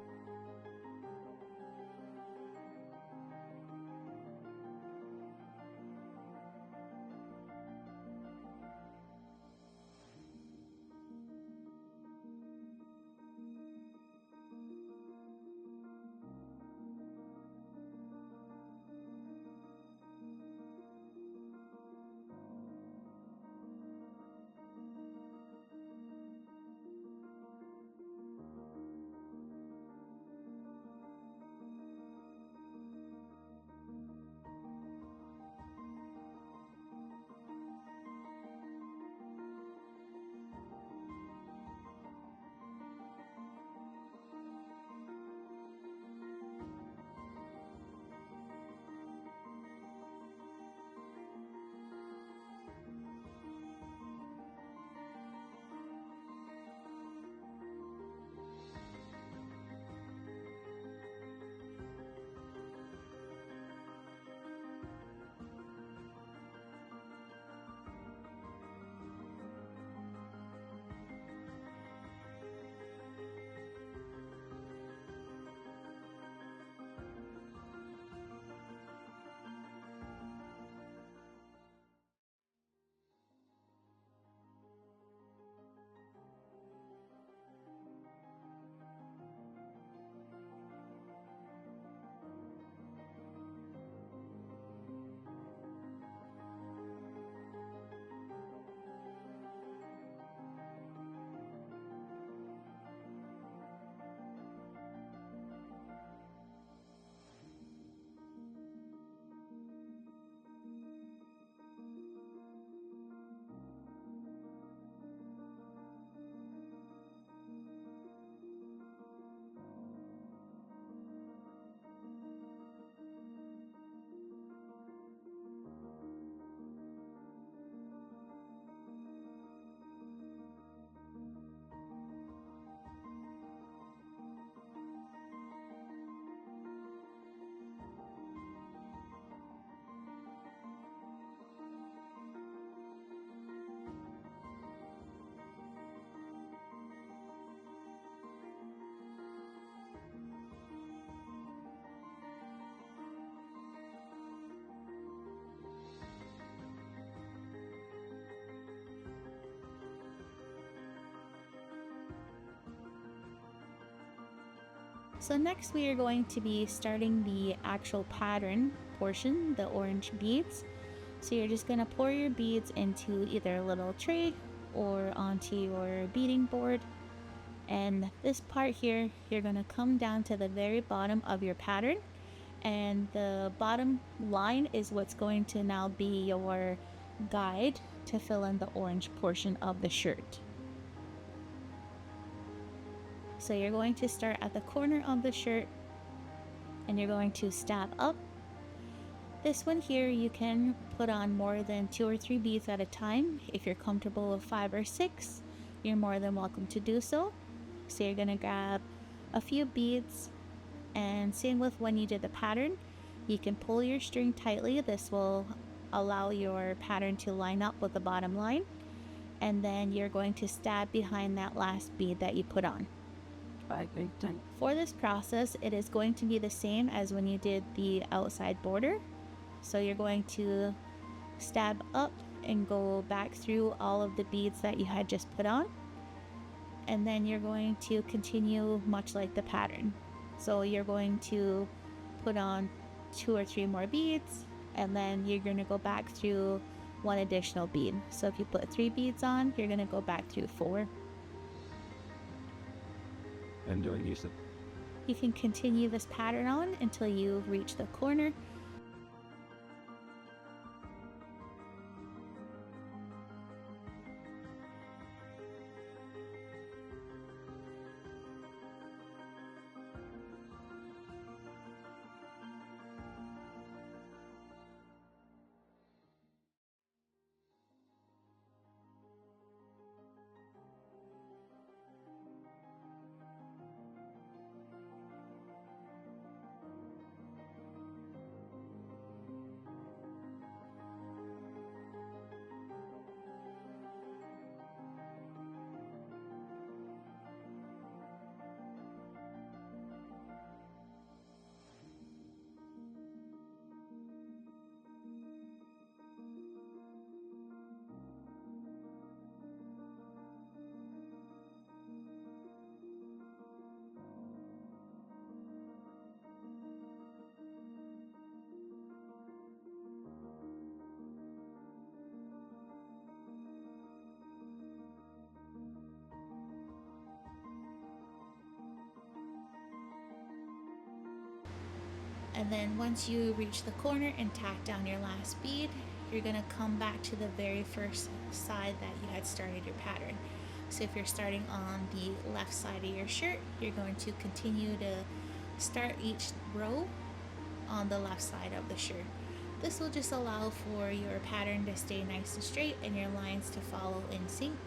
So next we are going to be starting the actual pattern portion, the orange beads. So you're just going to pour your beads into either a little tray or onto your beading board. And this part here, you're going to come down to the very bottom of your pattern. And the bottom line is what's going to now be your guide to fill in the orange portion of the shirt. So you're going to start at the corner of the shirt and you're going to stab up. This one here, you can put on more than 2 or 3 beads at a time. If you're comfortable with 5 or 6, you're more than welcome to do so. So you're going to grab a few beads, and same with when you did the pattern, you can pull your string tightly. This will allow your pattern to line up with the bottom line, and then you're going to stab behind that last bead that you put on. For this process, it is going to be the same as when you did the outside border. So you're going to stab up and go back through all of the beads that you had just put on, and then you're going to continue much like the pattern. So you're going to put on 2 or 3 more beads, and then you're going to go back through 1 additional bead. So if you put 3 beads on, you're going to go back through 4. and doing use of. You can continue this pattern on until you reach the corner. And then once you reach the corner and tack down your last bead, you're going to come back to the very first side that you had started your pattern. So if you're starting on the left side of your shirt, you're going to continue to start each row on the left side of the shirt. This will just allow for your pattern to stay nice and straight and your lines to follow in sync.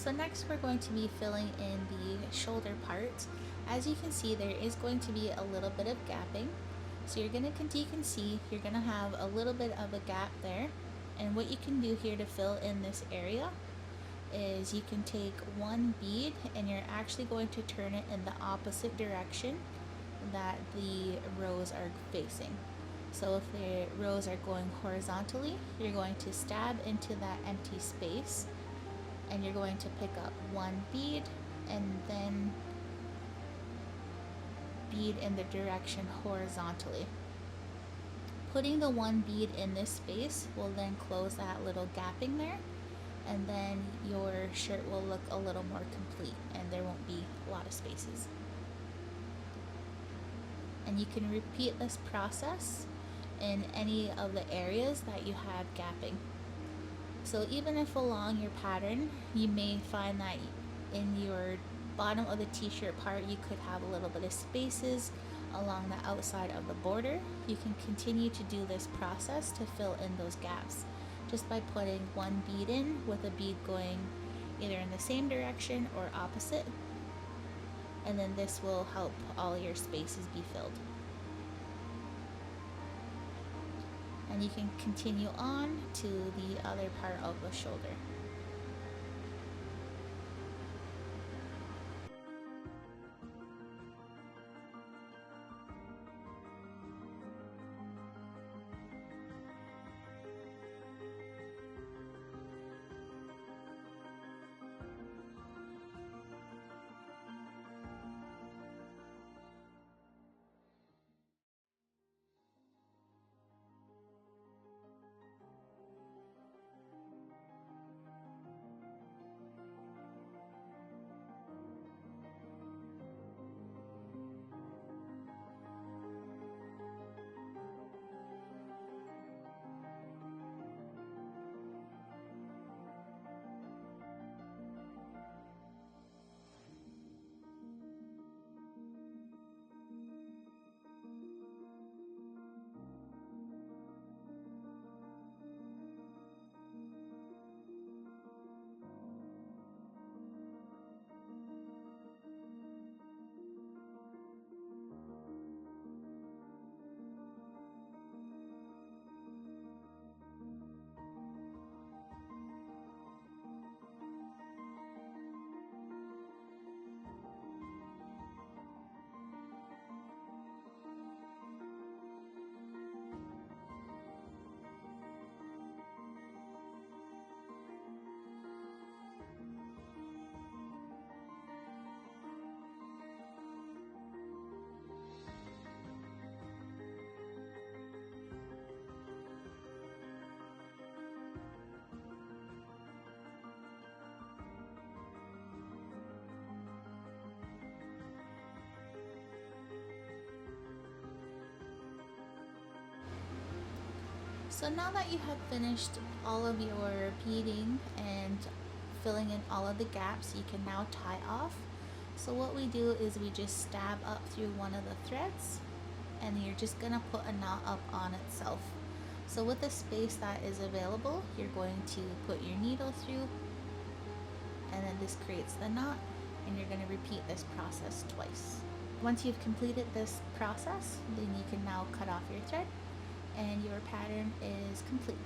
So next we're going to be filling in the shoulder part. As you can see, there is going to be a little bit of gapping. So you can see you're gonna have a little bit of a gap there. And what you can do here to fill in this area is you can take one bead and you're actually going to turn it in the opposite direction that the rows are facing. So if the rows are going horizontally, you're going to stab into that empty space and you're going to pick up one bead and then bead in the direction horizontally. Putting the one bead in this space will then close that little gapping there, and then your shirt will look a little more complete and there won't be a lot of spaces. And you can repeat this process in any of the areas that you have gapping. So even if along your pattern you may find that in your bottom of the t-shirt part you could have a little bit of spaces along the outside of the border, you can continue to do this process to fill in those gaps just by putting one bead in with a bead going either in the same direction or opposite, and then this will help all your spaces be filled. And you can continue on to the other part of the shoulder. So now that you have finished all of your beading and filling in all of the gaps, you can now tie off. So what we do is we just stab up through one of the threads and you're just gonna put a knot up on itself. So with the space that is available, you're going to put your needle through and then this creates the knot, and you're gonna repeat this process twice. Once you've completed this process, then you can now cut off your thread and your pattern is complete.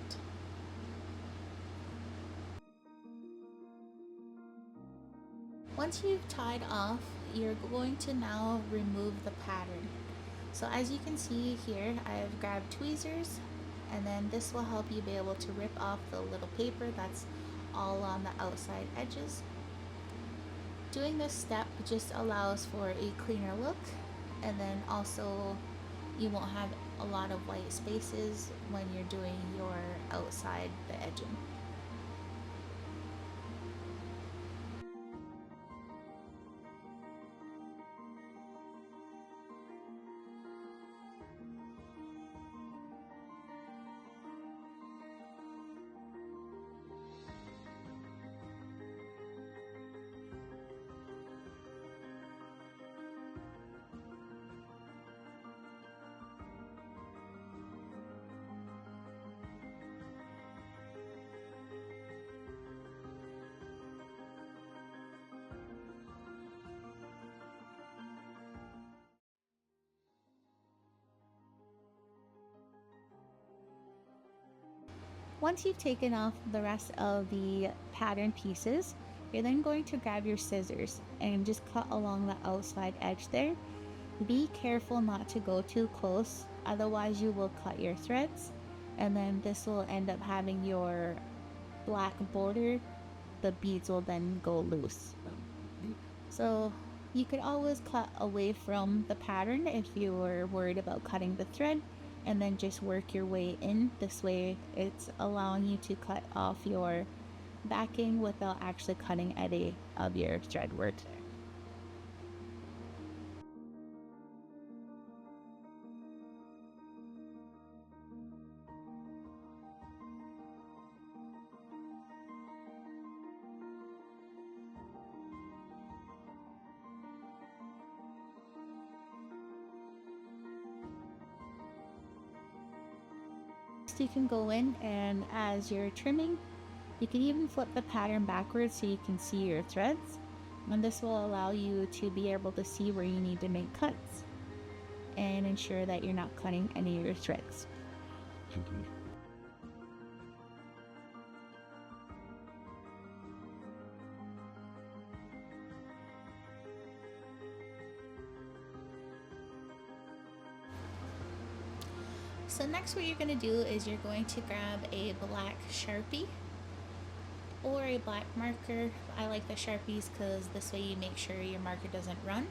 Once you've tied off, you're going to now remove the pattern. So as you can see here, I've grabbed tweezers, and then this will help you be able to rip off the little paper that's all on the outside edges. Doing this step just allows for a cleaner look, and then also you won't have a lot of white spaces when you're doing your outside the edging. Once you've taken off the rest of the pattern pieces, you're then going to grab your scissors and just cut along the outside edge there. Be careful not to go too close, otherwise you will cut your threads, and then this will end up having your black border. The beads will then go loose. So you could always cut away from the pattern if you were worried about cutting the thread, and then just work your way in. This way it's allowing you to cut off your backing without actually cutting any of your thread work there. You can go in, and as you're trimming, you can even flip the pattern backwards so you can see your threads, and this will allow you to be able to see where you need to make cuts and ensure that you're not cutting any of your threads. So next what you're going to do is you're going to grab a black Sharpie or a black marker. I like the Sharpies because this way you make sure your marker doesn't run.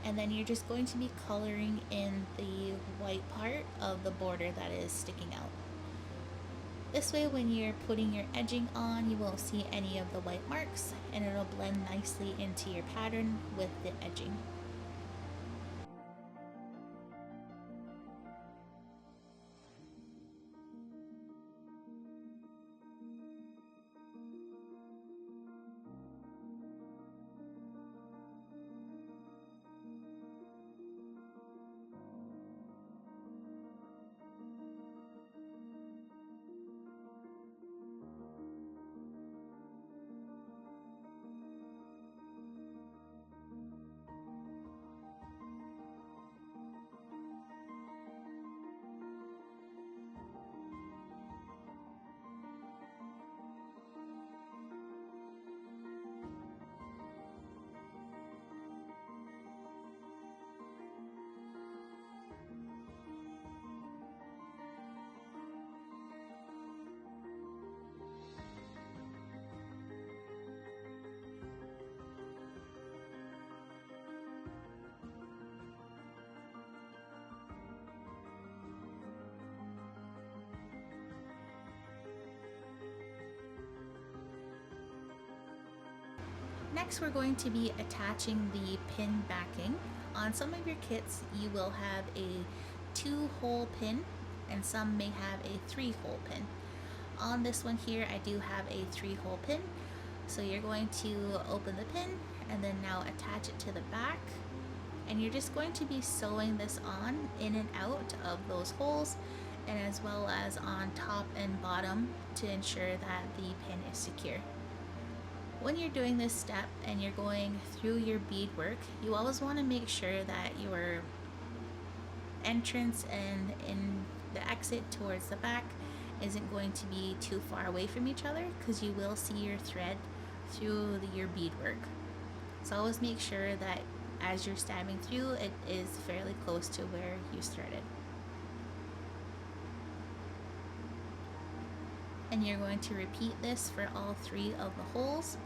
And then you're just going to be coloring in the white part of the border that is sticking out. This way when you're putting your edging on, you won't see any of the white marks, and it'll blend nicely into your pattern with the edging. Next, we're going to be attaching the pin backing. On some of your kits, you will have a 2-hole pin, and some may have a 3-hole pin. On this one here, I do have a 3-hole pin. So you're going to open the pin and then now attach it to the back. And you're just going to be sewing this on in and out of those holes, and as well as on top and bottom to ensure that the pin is secure. When you're doing this step and you're going through your beadwork, you always want to make sure that your entrance and in the exit towards the back isn't going to be too far away from each other, because you will see your thread through your beadwork. So always make sure that as you're stabbing through, it is fairly close to where you started. And you're going to repeat this for all 3 of the holes.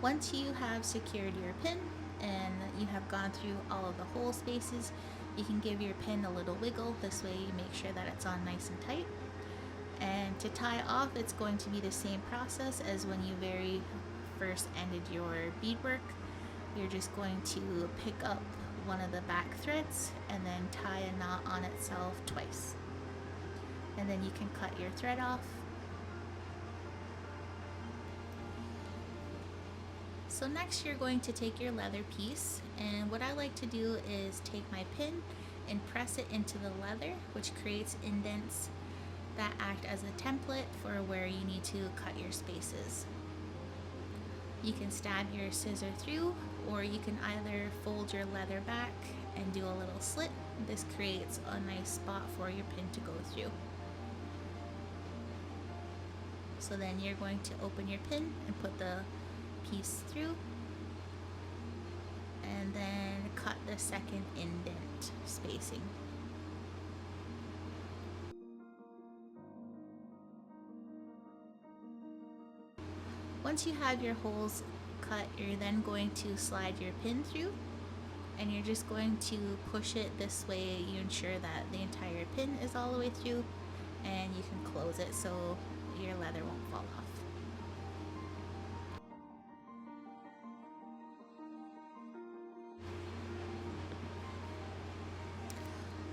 Once you have secured your pin and you have gone through all of the hole spaces, you can give your pin a little wiggle. This way you make sure that it's on nice and tight. And to tie off, it's going to be the same process as when you very first ended your beadwork. You're just going to pick up one of the back threads and then tie a knot on itself twice. And then you can cut your thread off. So next you're going to take your leather piece, and what I like to do is take my pin and press it into the leather, which creates indents that act as a template for where you need to cut your spaces. You can stab your scissor through, or you can either fold your leather back and do a little slit. This creates a nice spot for your pin to go through. So then you're going to open your pin and put the piece through, and then cut the second indent spacing. Once you have your holes cut, you're then going to slide your pin through, and you're just going to push it this way. You ensure that the entire pin is all the way through, and you can close it so your leather won't fall off.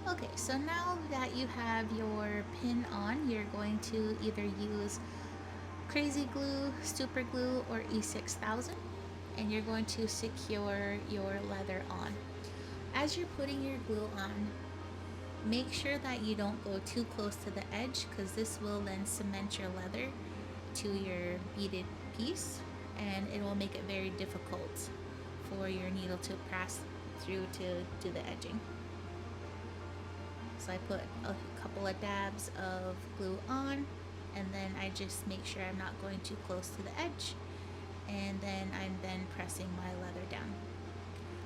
Okay, so now that you have your pin on, you're going to either use Crazy Glue, Super Glue, or E6000, and you're going to secure your leather on. As you're putting your glue on, make sure that you don't go too close to the edge, because this will then cement your leather to your beaded piece, and it will make it very difficult for your needle to pass through to do the edging. So I put a couple of dabs of glue on, and then I just make sure I'm not going too close to the edge, and then I'm pressing my leather down.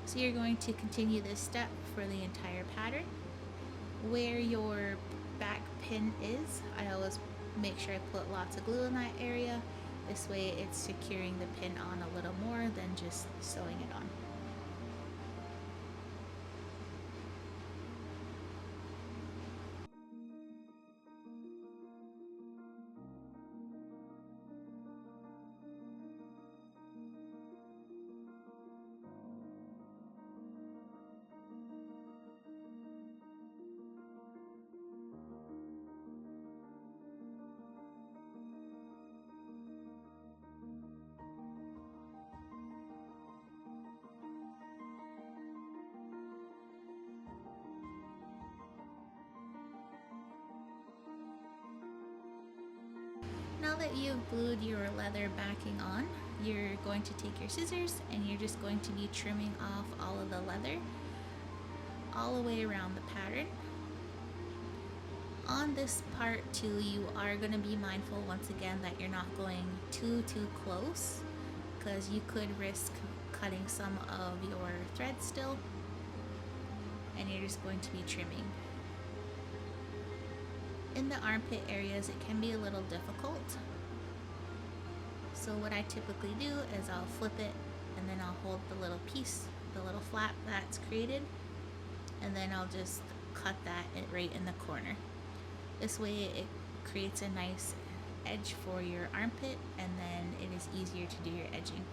So you're going to continue this step for the entire pattern. Where your back pin is, I always make sure I put lots of glue in that area. This way it's securing the pin on a little more than just sewing it on. Now that you've glued your leather backing on, you're going to take your scissors and you're just going to be trimming off all of the leather all the way around the pattern. On this part too, you are going to be mindful once again that you're not going too close, because you could risk cutting some of your thread still, and you're just going to be trimming. In the armpit areas, it can be a little difficult. So what I typically do is I'll flip it, and then I'll hold the little piece, the little flap that's created, and then I'll just cut that right in the corner. This way it creates a nice edge for your armpit, and then it is easier to do your edging.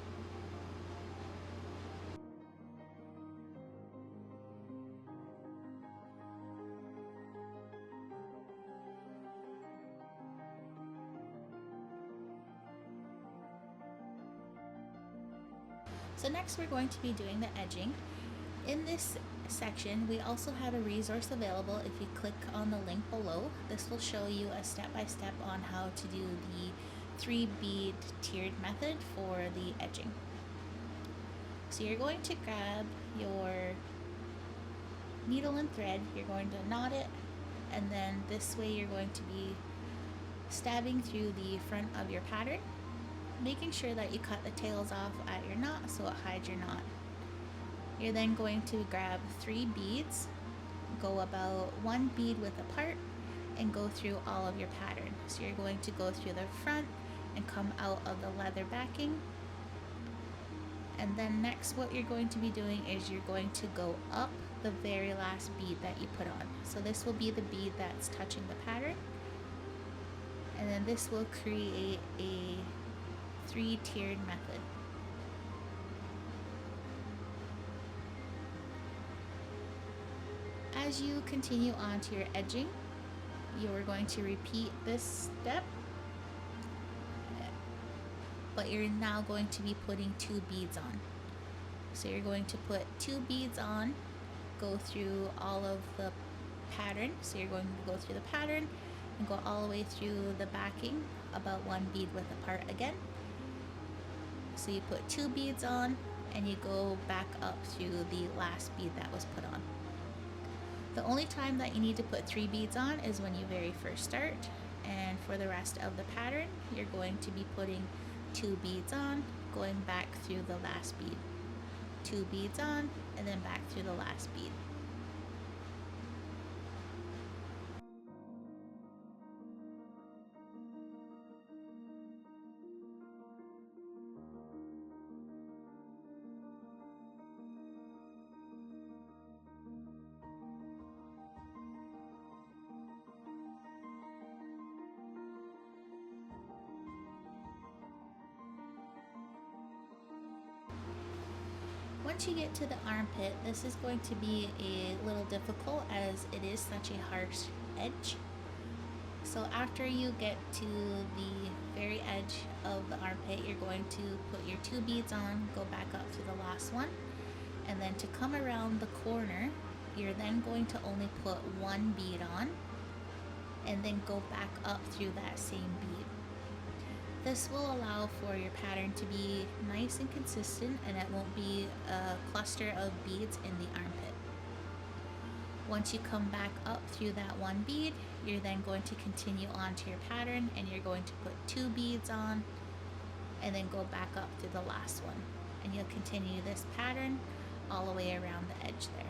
So next we're going to be doing the edging. In this section, we also have a resource available. If you click on the link below, this will show you a step-by-step on how to do the 3 bead tiered method for the edging. So you're going to grab your needle and thread, you're going to knot it, and then this way you're going to be stabbing through the front of your pattern, making sure that you cut the tails off at your knot so it hides your knot. You're then going to grab 3 beads, go about 1 bead width apart, and go through all of your pattern. So you're going to go through the front and come out of the leather backing, And then next what you're going to be doing is you're going to go up the very last bead that you put on. So this will be the bead that's touching the pattern. And then this will create a 3-tiered method. As you continue on to your edging, you are going to repeat this step, but you're now going to be putting 2 beads on. So you're going to put 2 beads on, go through all of the pattern. So you're going to go through the pattern and go all the way through the backing, about 1 bead width apart again. So you put 2 beads on and you go back up through the last bead that was put on. The only time that you need to put 3 beads on is when you very first start, and for the rest of the pattern you're going to be putting 2 beads on, going back through the last bead, 2 beads on, and then back through the last bead. Once you get to the armpit, this is going to be a little difficult as it is such a harsh edge. So after you get to the very edge of the armpit, you're going to put your 2 beads on, go back up to the last one, and then to come around the corner, you're then going to only put 1 bead on, and then go back up through that same bead. This will allow for your pattern to be nice and consistent, and it won't be a cluster of beads in the armpit. Once you come back up through that 1 bead, you're then going to continue on to your pattern, and you're going to put 2 beads on and then go back up to the last one, and you'll continue this pattern all the way around the edge there.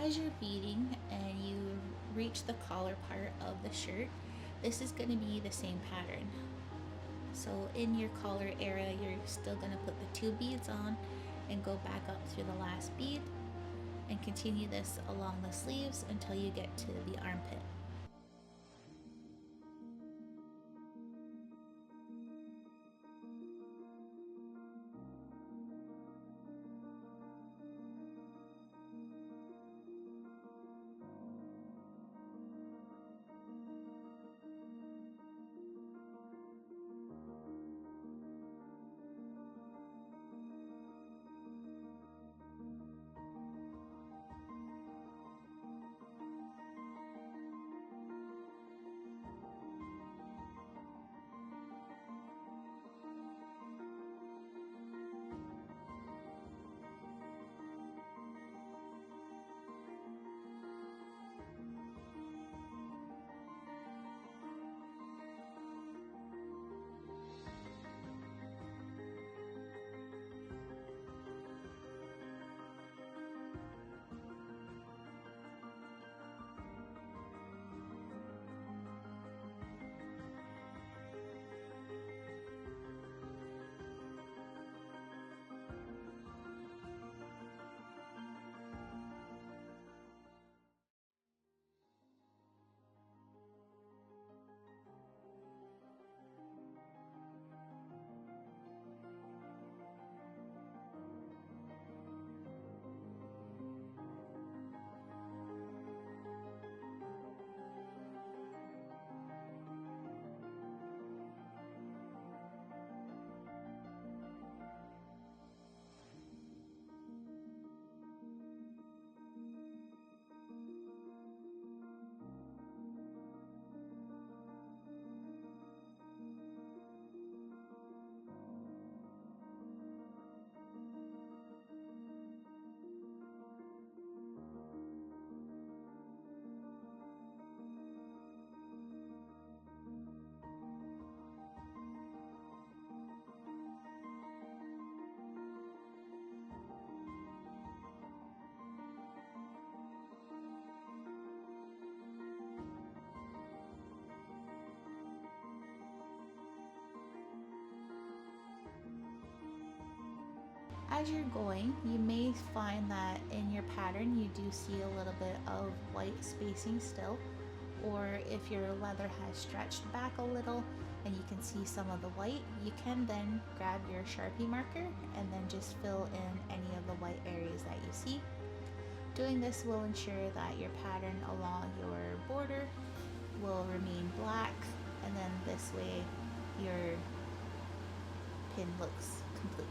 As you're beading and you reach the collar part of the shirt, this is going to be the same pattern. So in your collar area, you're still going to put the 2 beads on and go back up through the last bead and continue this along the sleeves until you get to the armpit. As you're going, you may find that in your pattern you do see a little bit of white spacing still, or if your leather has stretched back a little and you can see some of the white, you can then grab your Sharpie marker and then just fill in any of the white areas that you see. Doing this will ensure that your pattern along your border will remain black, and then this way your pin looks complete.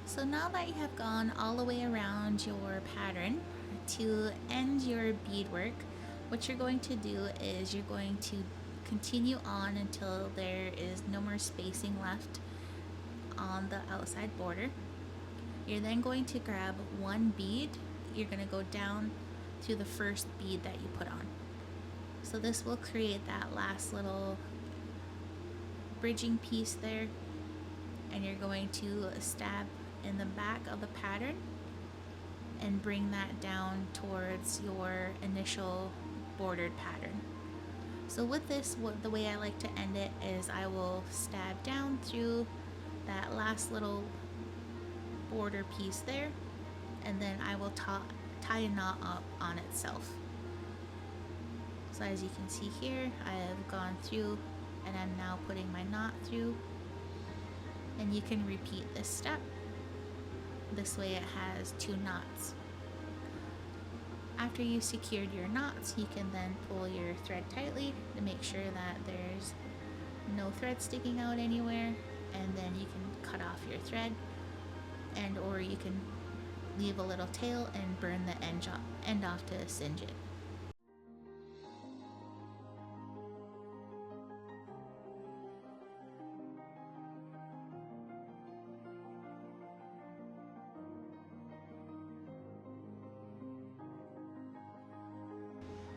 So now that you have gone all the way around your pattern, to end your beadwork, what you're going to do is you're going to continue on until there is no more spacing left on the outside border. You're then going to grab one bead. You're going to go down to the first bead that you put on. So this will create that last little bridging piece there, and you're going to stab in the back of the pattern and bring that down towards your initial bordered pattern. So with this, the way I like to end it is I will stab down through that last little border piece there, and then I will tie a knot up on itself. So as you can see here, I have gone through and I'm now putting my knot through, and you can repeat this step. This way it has 2 knots. After you've secured your knots, you can then pull your thread tightly to make sure that there's no thread sticking out anywhere, and then you can cut off your thread, and or you can leave a little tail and burn the end off to singe it.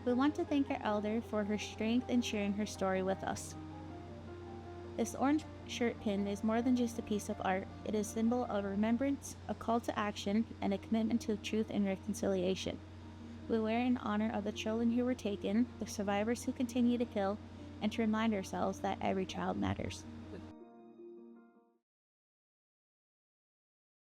We want to thank our elder for her strength in sharing her story with us. This orange shirt pin is more than just a piece of art. It is a symbol of remembrance, a call to action, and a commitment to truth and reconciliation. We wear it in honor of the children who were taken, the survivors who continue to heal, and to remind ourselves that every child matters.